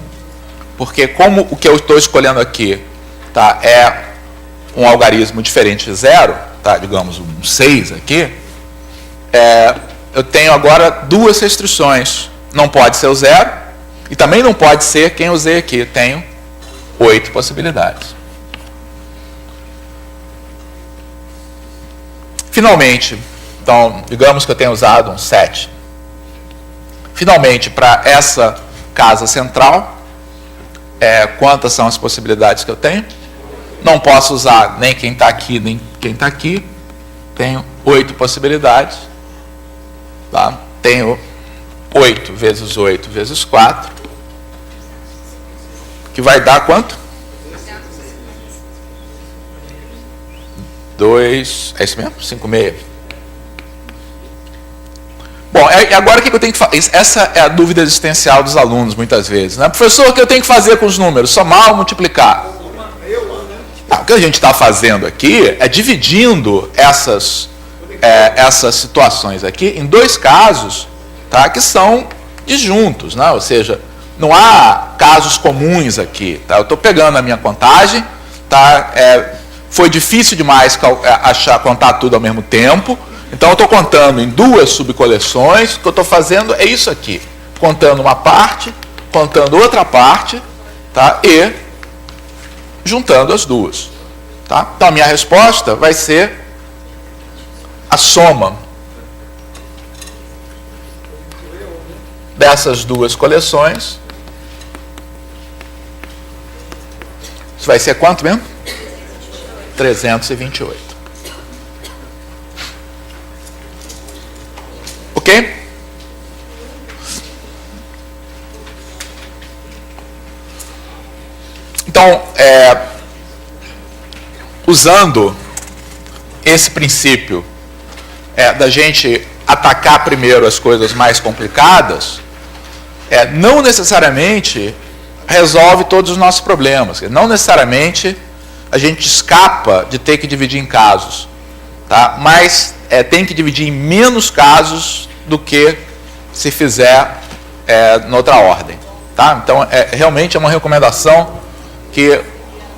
Porque como o que eu estou escolhendo aqui, tá, é um algarismo diferente de zero, tá, digamos um 6 aqui, eu tenho agora duas restrições. Não pode ser o zero e também não pode ser quem eu usei aqui. Tenho 8 possibilidades. Finalmente, então, digamos que eu tenha usado um 7. Finalmente, para essa casa central, quantas são as possibilidades que eu tenho? Não posso usar nem quem está aqui, nem quem está aqui. Tenho 8 possibilidades. Tá? Tenho 8 vezes 8 vezes 4, que vai dar quanto? 2, é isso mesmo? 5, meio. Bom, e agora o que eu tenho que fazer? Essa é a dúvida existencial dos alunos, muitas vezes, né? Professor, o que eu tenho que fazer com os números? Somar ou multiplicar? O que a gente está fazendo aqui é dividindo essas situações aqui em dois casos, tá, que são disjuntos, né? Ou seja, não há casos comuns aqui. Tá? Eu estou pegando a minha contagem, tá? Foi difícil demais contar tudo ao mesmo tempo, então eu estou contando em duas subcoleções. O que eu estou fazendo é isso aqui, contando uma parte, contando outra parte, tá? E juntando as duas. Tá? Então a minha resposta vai ser a soma dessas duas coleções. Isso vai ser quanto mesmo? 328. Ok? Então, usando esse princípio da gente atacar primeiro as coisas mais complicadas, não necessariamente resolve todos os nossos problemas. Não necessariamente a gente escapa de ter que dividir em casos, tá? Mas tem que dividir em menos casos do que se fizer noutra ordem. Tá? Então, realmente é uma recomendação que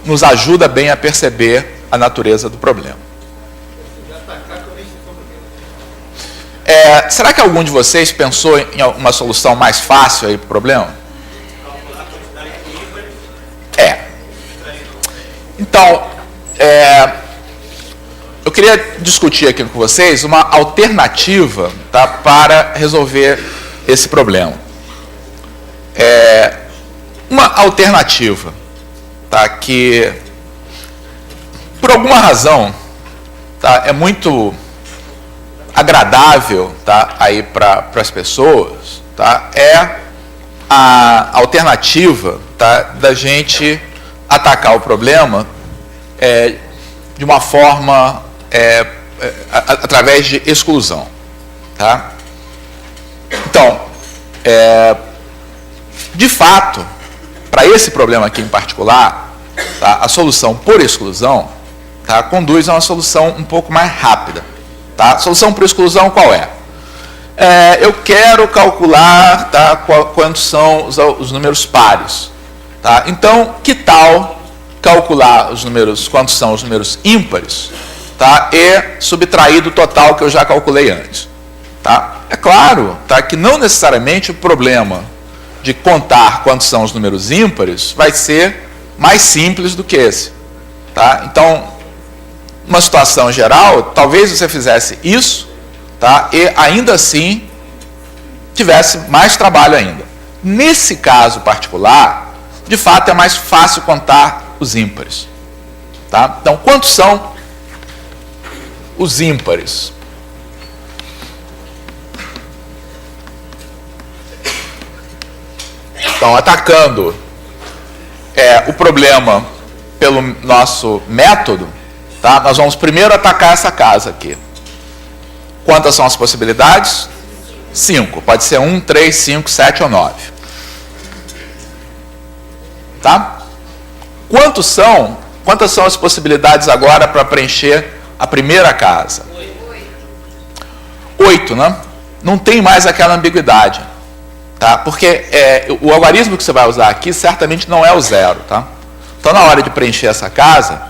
nos ajuda bem a perceber a natureza do problema. Será que algum de vocês pensou em uma solução mais fácil aí para o problema? Então, eu queria discutir aqui com vocês uma alternativa, tá, para resolver esse problema. Uma alternativa, tá, que, por alguma razão, tá, é muito agradável, tá, aí para as pessoas, tá, é a alternativa, tá, da gente atacar o problema de uma forma através de exclusão. Tá? Então, de fato, para esse problema aqui em particular, tá, a solução por exclusão, tá, conduz a uma solução um pouco mais rápida. Tá? A solução por exclusão qual é? Eu quero calcular, tá, quantos são os números pares. Tá? Então, que tal calcular os números, quantos são os números ímpares, tá, e subtrair do total que eu já calculei antes. Tá? É claro, tá, que não necessariamente o problema de contar quantos são os números ímpares vai ser mais simples do que esse. Tá? Então, numa situação geral, talvez você fizesse isso, tá, e ainda assim tivesse mais trabalho ainda. Nesse caso particular, de fato, é mais fácil contar os ímpares. Tá? Então, quantos são os ímpares? Então, atacando o problema pelo nosso método, tá? Nós vamos primeiro atacar essa casa aqui. Quantas são as possibilidades? 5. Pode ser 1, 3, 5, 7 ou 9. Tá? Quantas são as possibilidades agora para preencher a primeira casa? 8, né? não tem mais aquela ambiguidade, tá? Porque o algarismo que você vai usar aqui certamente não é o zero, tá? Então, na hora de preencher essa casa,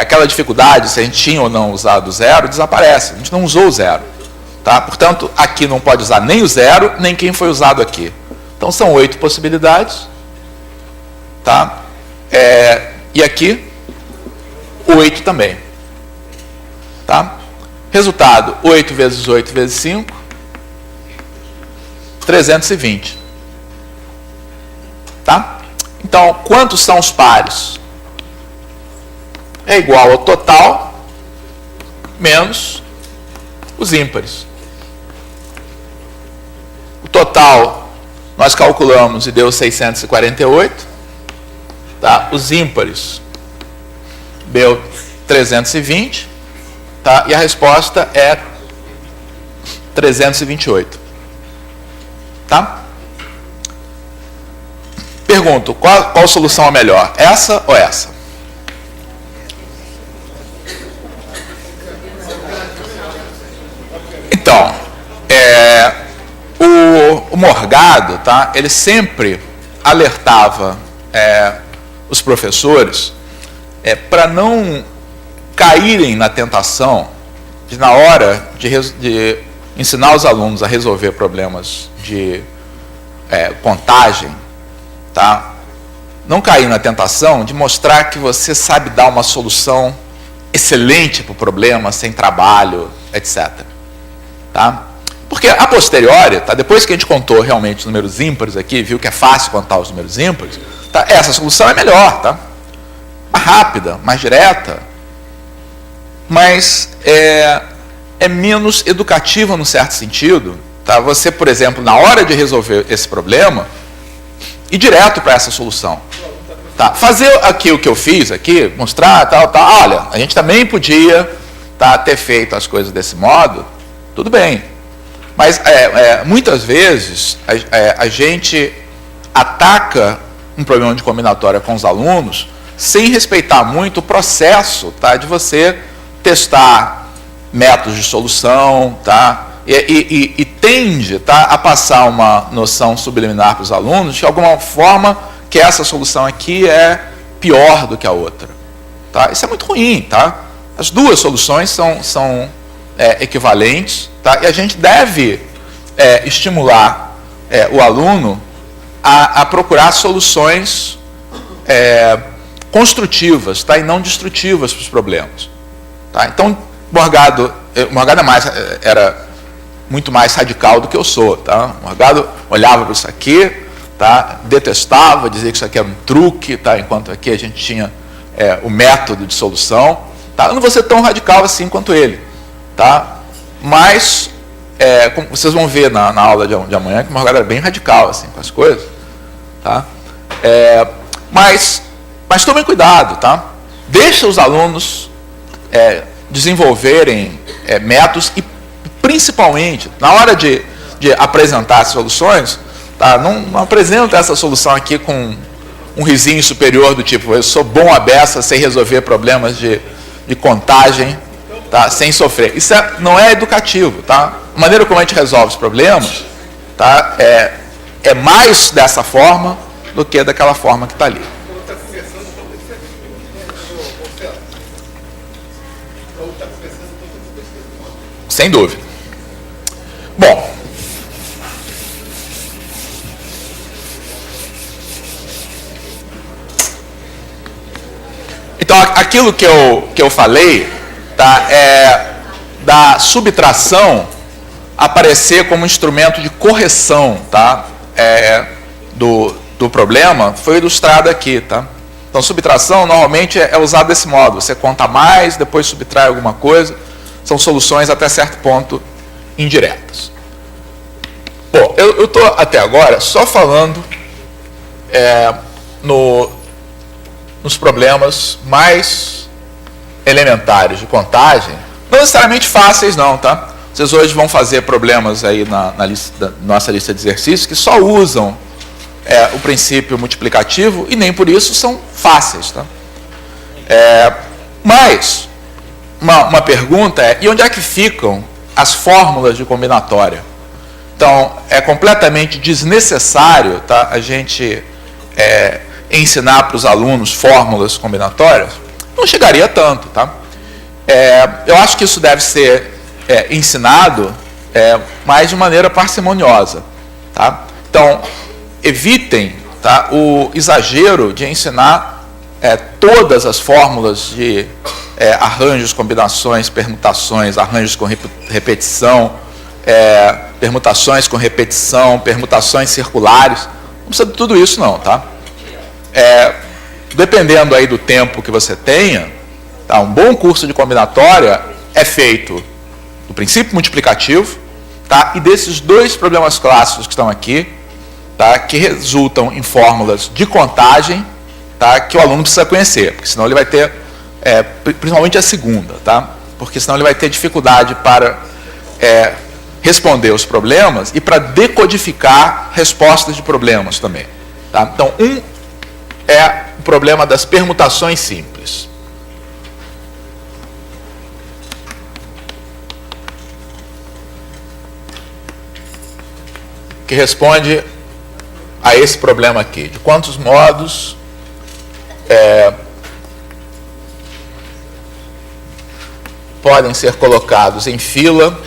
aquela dificuldade, se a gente tinha ou não usado o zero, desaparece. A gente não usou o zero, tá? Portanto, aqui não pode usar nem o zero, nem quem foi usado aqui. Então, são 8 possibilidades, tá? E aqui, 8 também, tá? Resultado, 8 vezes 8 vezes 5, 320. Tá? Então, quantos são os pares? É igual ao total menos os ímpares. O total nós calculamos e deu 648. Tá? Os ímpares deu 320. Tá? E a resposta é 328. Tá? Pergunto, qual solução é melhor? Essa ou essa? Então, o Morgado, tá? Ele sempre alertava os professores para não caírem na tentação de, na hora de ensinar os alunos a resolver problemas de contagem, tá? Não cair na tentação de mostrar que você sabe dar uma solução excelente para o problema, sem trabalho, etc. Tá? Porque a posteriori, tá? Depois que a gente contou realmente os números ímpares aqui, viu que é fácil contar os números ímpares, tá? Essa solução é melhor, tá? Mais rápida, mais direta, mas é menos educativa num certo sentido. Tá? Você, por exemplo, na hora de resolver esse problema, ir direto para essa solução. Tá? Fazer aqui o que eu fiz aqui, mostrar, tal. Olha, a gente também podia ter feito as coisas desse modo, tudo bem. Mas muitas vezes a gente ataca um problema de combinatória com os alunos sem respeitar muito o processo, tá, de você testar métodos de solução, tá, e tende, tá, a passar uma noção subliminar para os alunos de alguma forma que essa solução aqui é pior do que a outra. Tá? Isso é muito ruim. Tá? As duas soluções são equivalentes, tá? E a gente deve estimular o aluno a procurar soluções construtivas, tá? E não destrutivas para os problemas. Tá? Então, Morgado era muito mais radical do que eu sou. Tá? Morgado olhava para isso aqui, tá? Detestava, dizia que isso aqui era um truque, tá? Enquanto aqui a gente tinha o método de solução. Tá? Eu não vou ser tão radical assim quanto ele. Tá? Mas, como vocês vão ver na aula de amanhã, que o Morgado era bem radical assim, com as coisas. Tá? Mas tomem cuidado. Tá? Deixa os alunos desenvolverem métodos e, principalmente, na hora de apresentar as soluções, tá? Não apresenta essa solução aqui com um risinho superior do tipo, eu sou bom à beça, sei resolver problemas de contagem, tá? Sem sofrer. Isso não é educativo. Tá? A maneira como a gente resolve os problemas, tá? É mais dessa forma do que daquela forma que está ali. Sem dúvida. Bom, então aquilo que eu falei, tá, da subtração aparecer como instrumento de correção, tá, do problema, foi ilustrado aqui. Tá? Então, subtração normalmente é usada desse modo. Você conta mais, depois subtrai alguma coisa. São soluções até certo ponto indiretas. Bom, eu estou até agora só falando nos problemas mais elementares de contagem, não necessariamente fáceis não, tá? Vocês hoje vão fazer problemas aí na nossa lista de exercícios que só usam o princípio multiplicativo e nem por isso são fáceis, tá? Mas uma pergunta e onde é que ficam as fórmulas de combinatória? Então, é completamente desnecessário, tá, a gente ensinar para os alunos fórmulas combinatórias. Não chegaria tanto. Tá? Eu acho que isso deve ser ensinado mais de maneira parcimoniosa. Tá? Então, evitem, tá, o exagero de ensinar todas as fórmulas de arranjos, combinações, permutações, arranjos com repetição, permutações com repetição, permutações circulares. Não precisa de tudo isso não, tá? Dependendo aí do tempo que você tenha, tá, um bom curso de combinatória é feito do princípio multiplicativo, tá, e desses dois problemas clássicos que estão aqui, tá, que resultam em fórmulas de contagem, tá, que o aluno precisa conhecer, porque senão ele vai ter, principalmente a segunda, tá, porque senão ele vai ter dificuldade para responder os problemas e para decodificar respostas de problemas também. Tá? Então, é o problema das permutações simples. Que responde a esse problema aqui. De quantos modos podem ser colocados em fila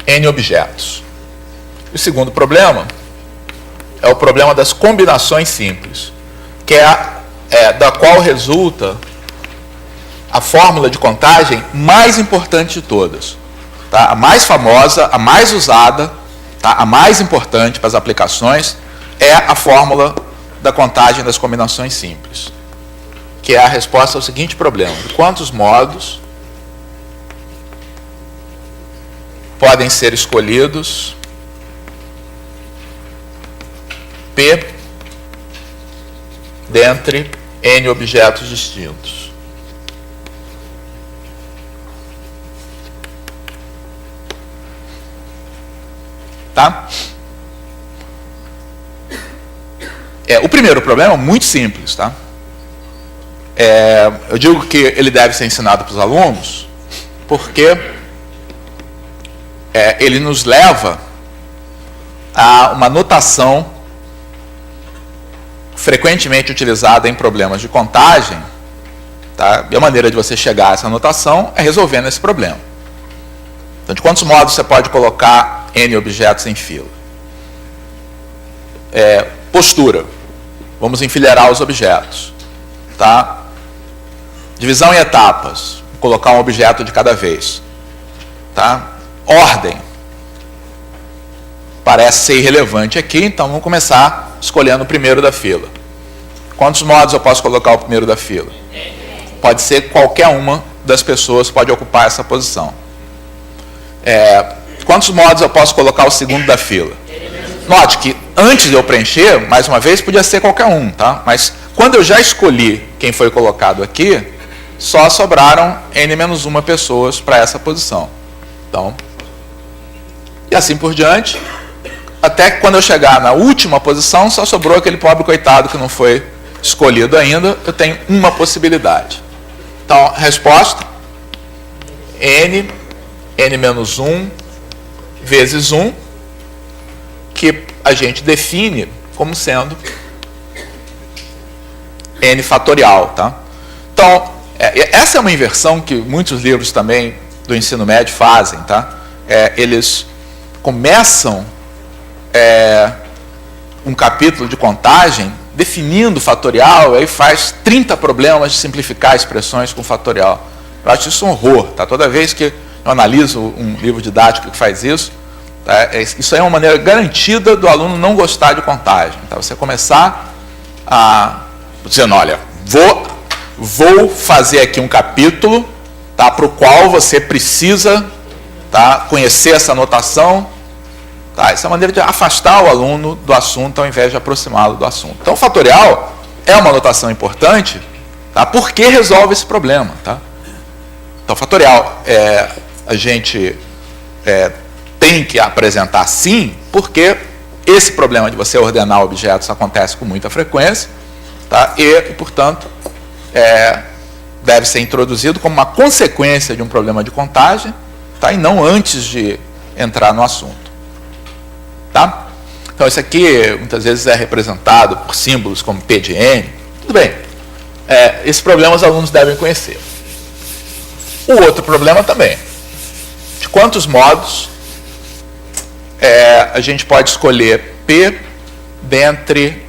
N objetos. O segundo problema é o problema das combinações simples, que da qual resulta a fórmula de contagem mais importante de todas. Tá? A mais famosa, a mais usada, tá? A mais importante para as aplicações é a fórmula da contagem das combinações simples, que é a resposta ao seguinte problema: de quantos modos podem ser escolhidos P dentre N objetos distintos. Tá? O primeiro problema é muito simples. Tá? Eu digo que ele deve ser ensinado para os alunos porque ele nos leva a uma notação frequentemente utilizada em problemas de contagem. Tá? E a maneira de você chegar a essa notação é resolvendo esse problema. Então, de quantos modos você pode colocar N objetos em fila? Postura. Vamos enfileirar os objetos. Tá? Divisão em etapas. Vou colocar um objeto de cada vez. Tá? Ordem. Parece ser irrelevante aqui, então vamos começar escolhendo o primeiro da fila. Quantos modos eu posso colocar o primeiro da fila? Pode ser qualquer uma das pessoas pode ocupar essa posição. Quantos modos eu posso colocar o segundo da fila? Note que antes de eu preencher, mais uma vez, podia ser qualquer um, tá? Mas quando eu já escolhi quem foi colocado aqui, só sobraram N-1 pessoas para essa posição. Então, e assim por diante, até que quando eu chegar na última posição, só sobrou aquele pobre coitado que não foi escolhido ainda, eu tenho uma possibilidade. Então, a resposta, N-1 vezes 1, que a gente define como sendo N fatorial. Tá? Então, essa é uma inversão que muitos livros também do ensino médio fazem. Tá? Eles começam um capítulo de contagem definindo fatorial, aí faz 30 problemas de simplificar expressões com fatorial. Eu acho isso um horror. Tá? Toda vez que eu analiso um livro didático que faz isso, tá? Isso é uma maneira garantida do aluno não gostar de contagem. Tá? Você começar dizendo, olha, vou fazer aqui um capítulo, tá, para o qual você precisa, tá, conhecer essa notação. Tá? Essa é uma maneira de afastar o aluno do assunto ao invés de aproximá-lo do assunto. Então, o fatorial é uma notação importante, tá? Porque resolve esse problema. Tá? Então, fatorial a gente tem que apresentar sim, porque esse problema de você ordenar objetos acontece com muita frequência, tá? E portanto, deve ser introduzido como uma consequência de um problema de contagem, tá? E não antes de entrar no assunto. Tá? Então, isso aqui muitas vezes é representado por símbolos como P de N. Tudo bem. Esse problema os alunos devem conhecer. O outro problema também. De quantos modos a gente pode escolher P dentre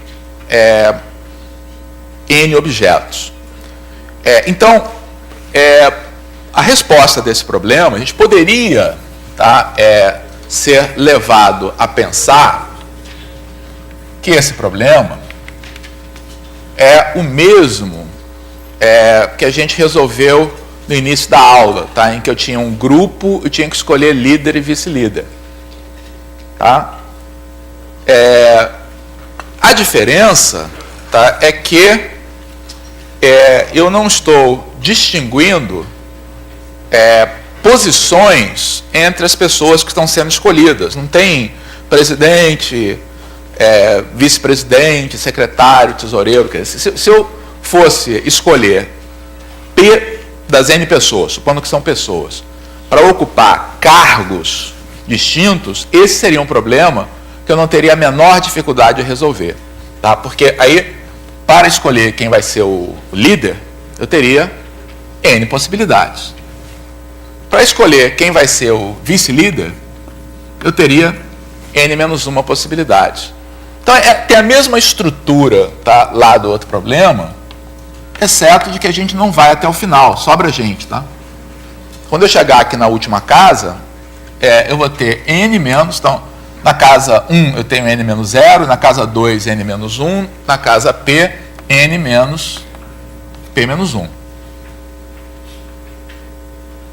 N objetos? Então, a resposta desse problema, a gente poderia, tá, ser levado a pensar que esse problema é o mesmo que a gente resolveu no início da aula, tá, em que eu tinha um grupo e tinha que escolher líder e vice-líder. Tá? A diferença, tá, é que eu não estou distinguindo posições entre as pessoas que estão sendo escolhidas. Não tem presidente, vice-presidente, secretário, tesoureiro. Se eu fosse escolher P das N pessoas, supondo que são pessoas, para ocupar cargos distintos, esse seria um problema que eu não teria a menor dificuldade de resolver. Tá? Porque aí, para escolher quem vai ser o líder, eu teria N possibilidades. Para escolher quem vai ser o vice-líder, eu teria N-1 possibilidades. Então, tem a mesma estrutura, tá, lá do outro problema, exceto de que a gente não vai até o final, sobra a gente. Tá? Quando eu chegar aqui na última casa, eu vou ter N-, então, na casa 1 eu tenho N-0, na casa 2 N-1, na casa P, N-P-1.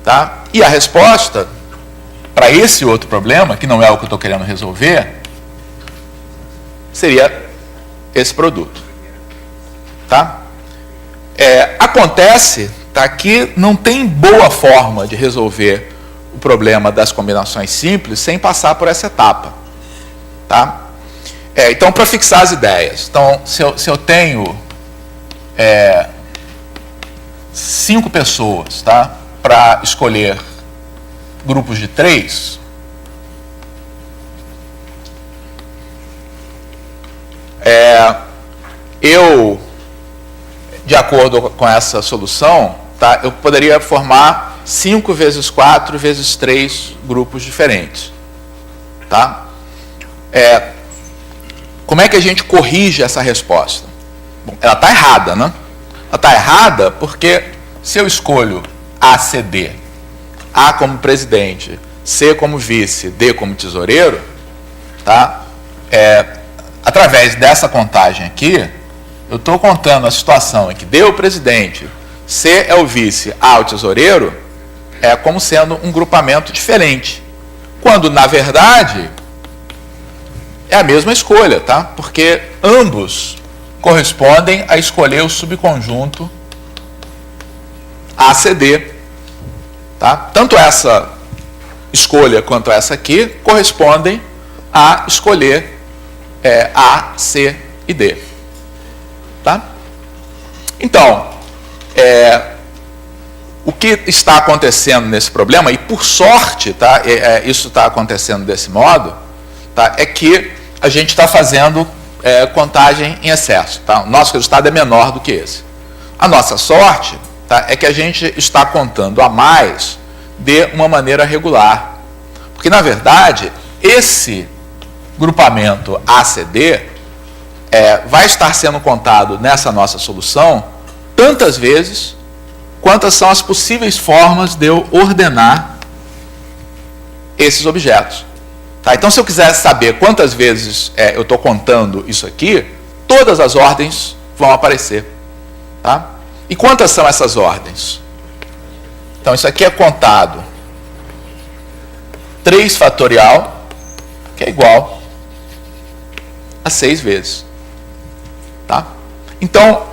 Tá? E a resposta para esse outro problema, que não é o que eu estou querendo resolver, seria esse produto. Tá? Acontece, tá, que não tem boa forma de resolver o problema das combinações simples sem passar por essa etapa. Tá? Então, para fixar as ideias, então, se eu tenho 5 pessoas, tá, para escolher grupos de 3, eu, de acordo com essa solução, tá, eu poderia formar 5 vezes 4 vezes 3 grupos diferentes. Tá? Como é que a gente corrige essa resposta? Bom, ela está errada, né? Ela está errada porque se eu escolho A, C, D, A como presidente, C como vice, D como tesoureiro, tá? Através dessa contagem aqui, eu estou contando a situação em que D é o presidente, C é o vice, A é o tesoureiro, como sendo um grupamento diferente. Quando, na verdade, é a mesma escolha, tá? Porque ambos correspondem a escolher o subconjunto ACD. Tá? Tanto essa escolha quanto essa aqui correspondem a escolher A, C e D. Tá? Então, o que está acontecendo nesse problema, e por sorte, tá, isso está acontecendo desse modo, tá, é que a gente está fazendo contagem em excesso. Tá? O nosso resultado é menor do que esse. A nossa sorte, tá, é que a gente está contando a mais de uma maneira regular. Porque, na verdade, esse grupamento ACD vai estar sendo contado nessa nossa solução tantas vezes quantas são as possíveis formas de eu ordenar esses objetos. Tá? Então, se eu quiser saber quantas vezes eu estou contando isso aqui, todas as ordens vão aparecer. Tá? E quantas são essas ordens? Então, isso aqui é contado 3 fatorial, que é igual a 6 vezes. Tá? Então,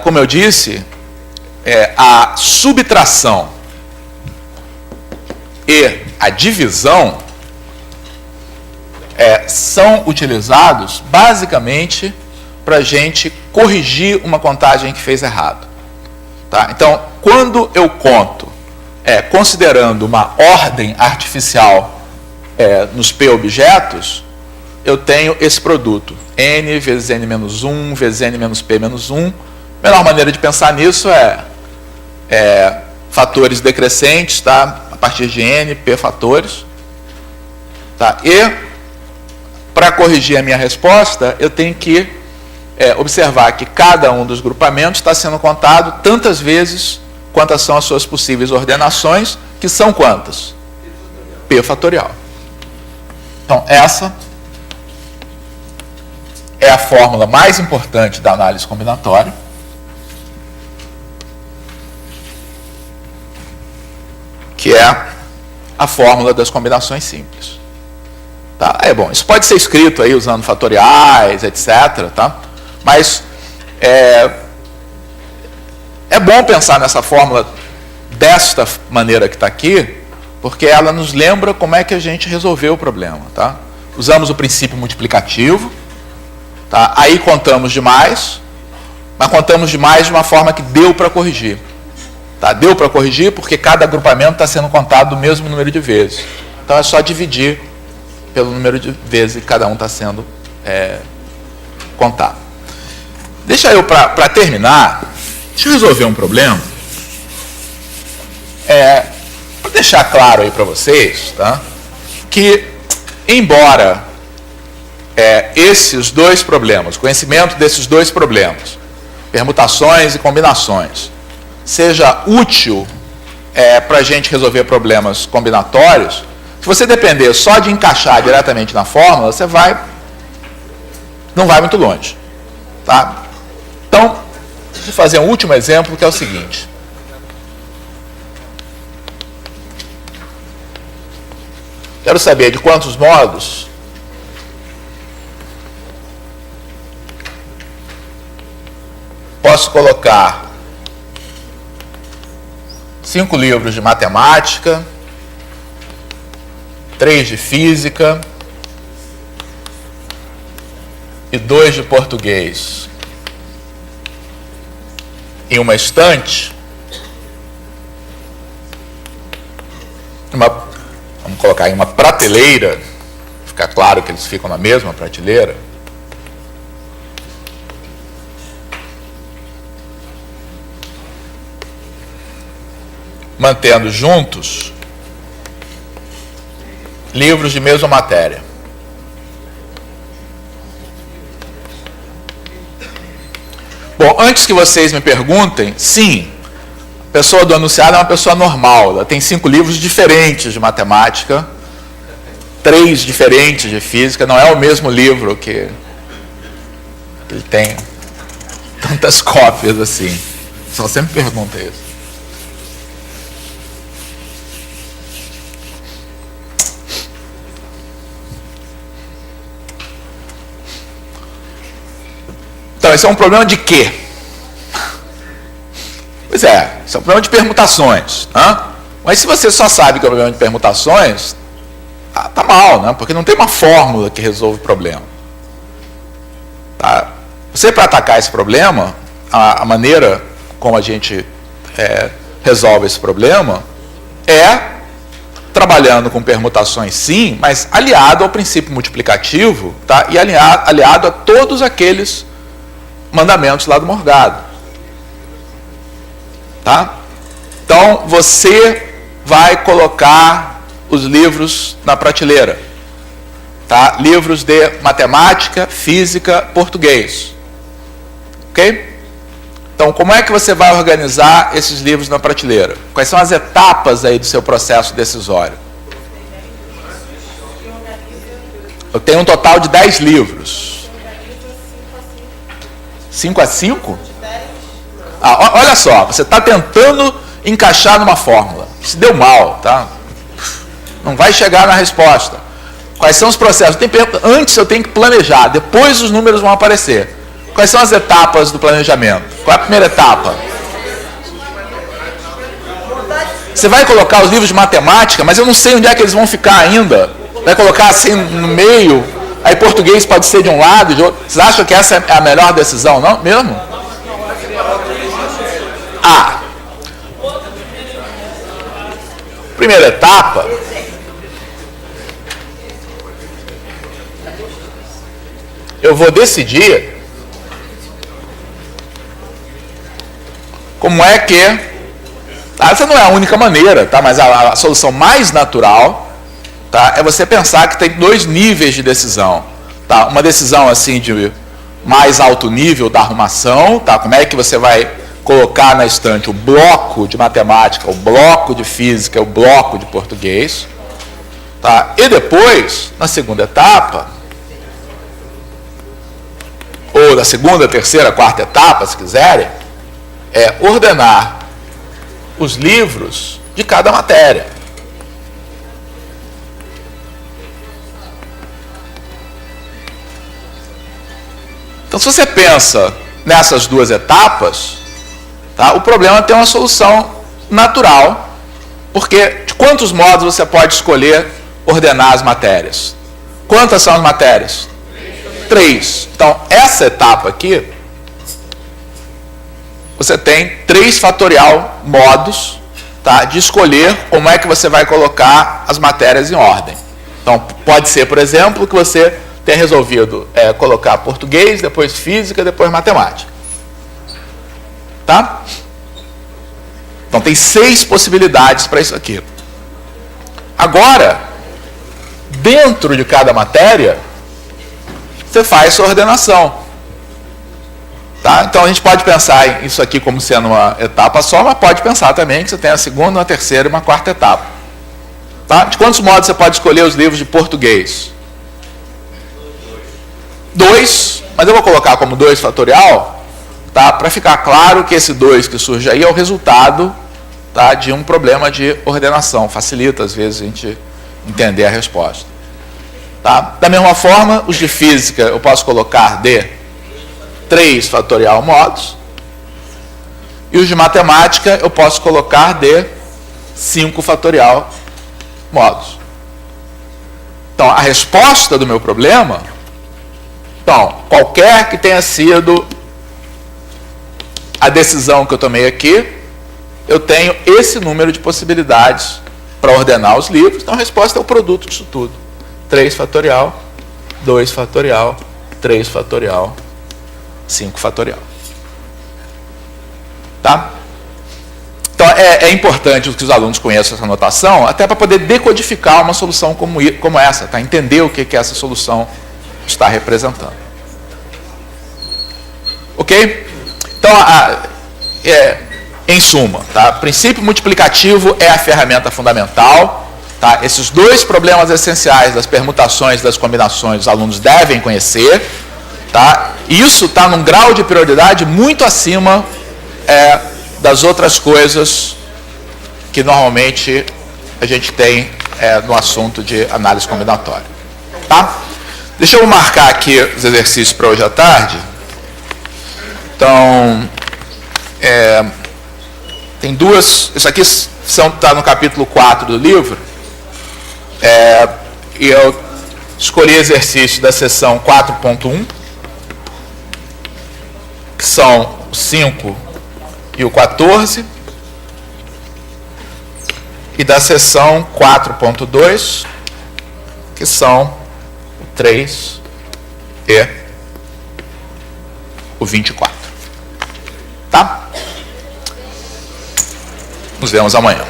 como eu disse, a subtração e a divisão são utilizados basicamente para a gente corrigir uma contagem que fez errado. Tá? Então, quando eu conto, considerando uma ordem artificial nos P objetos, eu tenho esse produto, n vezes n menos 1, vezes n menos p menos 1. A melhor maneira de pensar nisso é fatores decrescentes, tá? A partir de n, p fatores. Tá? E, para corrigir a minha resposta, eu tenho que observar que cada um dos grupamentos está sendo contado tantas vezes quantas são as suas possíveis ordenações, que são quantas? P fatorial. Então, essa é a fórmula mais importante da análise combinatória. Que é a fórmula das combinações simples. Tá? Bom, isso pode ser escrito aí usando fatoriais, etc. Tá? Mas é bom pensar nessa fórmula desta maneira que está aqui, porque ela nos lembra como é que a gente resolveu o problema. Tá? Usamos o princípio multiplicativo, tá? Aí contamos demais, mas contamos demais de uma forma que deu para corrigir. Tá? Deu para corrigir porque cada agrupamento está sendo contado do mesmo número de vezes. Então é só dividir pelo número de vezes que cada um está sendo contado. Deixa eu, para terminar, deixa eu resolver um problema. Para deixar claro aí para vocês, tá? Que, embora esses dois problemas, conhecimento desses dois problemas, permutações e combinações, seja útil para a gente resolver problemas combinatórios, se você depender só de encaixar diretamente na fórmula, você não vai muito longe. Tá? Então, deixa eu fazer um último exemplo, que é o seguinte. Quero saber de quantos modos posso colocar 5 livros de matemática, 3 de física e 2 de português em uma estante. Vamos colocar em uma prateleira, fica claro que eles ficam na mesma prateleira. Mantendo juntos livros de mesma matéria. Bom, antes que vocês me perguntem, sim, a pessoa do enunciado é uma pessoa normal. Ela tem 5 livros diferentes de matemática, 3 diferentes de física. Não é o mesmo livro que ele tem tantas cópias assim. Só sempre pergunta isso. Então, esse é um problema de quê? Pois isso é um problema de permutações. Né? Mas se você só sabe que é um problema de permutações, tá mal, né? Porque não tem uma fórmula que resolve o problema. Tá? Você, para atacar esse problema, a maneira como a gente resolve esse problema é trabalhando com permutações, sim, mas aliado ao princípio multiplicativo, tá? E aliado a todos aqueles mandamentos lá do Morgado. Tá? Então, você vai colocar os livros na prateleira. Tá? Livros de matemática, física, português. Ok? Então, como é que você vai organizar esses livros na prateleira? Quais são as etapas aí do seu processo decisório? Eu tenho um total de 10 livros. 5 a 5? Olha só, você está tentando encaixar numa fórmula. Se deu mal, tá? Não vai chegar na resposta. Quais são os processos? Antes eu tenho que planejar, depois os números vão aparecer. Quais são as etapas do planejamento? Qual é a primeira etapa? Você vai colocar os livros de matemática, mas eu não sei onde é que eles vão ficar ainda. Vai colocar assim no meio, aí português pode ser de um lado e de outro. Vocês acham que essa é a melhor decisão, não? Mesmo? primeira etapa, eu vou decidir como é que... Essa não é a única maneira, tá? Mas a solução mais natural, tá, é você pensar que tem dois níveis de decisão. Tá? Uma decisão assim de mais alto nível da arrumação, tá? Como é que você vai colocar na estante o bloco de matemática, o bloco de física, o bloco de português. Tá? E depois, na segunda etapa, ou na segunda, terceira, quarta etapa, se quiserem, é ordenar os livros de cada matéria. Então, se você pensa nessas duas etapas, tá, o problema tem uma solução natural, porque de quantos modos você pode escolher ordenar as matérias? Quantas são as matérias? 3. Então, essa etapa aqui, você tem 3 fatorial modos, tá, de escolher como é que você vai colocar as matérias em ordem. Então, pode ser, por exemplo, que você tenha resolvido colocar português, depois física, depois matemática. Tá? Então, tem 6 possibilidades para isso aqui. Agora, dentro de cada matéria, você faz sua ordenação. Tá? Então, a gente pode pensar isso aqui como sendo uma etapa só, mas pode pensar também que você tem a segunda, uma terceira e uma quarta etapa. Tá? De quantos modos você pode escolher os livros de português? 2, mas eu vou colocar como 2 fatorial, tá? Para ficar claro que esse 2 que surge aí é o resultado, tá, de um problema de ordenação. Facilita, às vezes, a gente entender a resposta. Tá? Da mesma forma, os de física eu posso colocar de 3 fatorial modos, e os de matemática eu posso colocar de 5 fatorial modos. Então, a resposta do meu problema, então, qualquer que tenha sido a decisão que eu tomei aqui, eu tenho esse número de possibilidades para ordenar os livros. Então, a resposta é o produto disso tudo. 3 fatorial, 2 fatorial, 3 fatorial, 5 fatorial. Tá? Então, é importante que os alunos conheçam essa notação, até para poder decodificar uma solução como essa, tá? Entender o que essa solução está representando. Ok? Então, em suma, tá? Princípio multiplicativo é a ferramenta fundamental. Tá? Esses 2 problemas essenciais das permutações, das combinações, os alunos devem conhecer. Tá? Isso está num grau de prioridade muito acima das outras coisas que normalmente a gente tem no assunto de análise combinatória. Tá? Deixa eu marcar aqui os exercícios para hoje à tarde. Então, tem 2... Isso aqui está no capítulo 4 do livro. E eu escolhi exercícios da seção 4.1, que são o 5 e o 14, e da seção 4.2, que são o 3 e o 24. Tá? Nos vemos amanhã.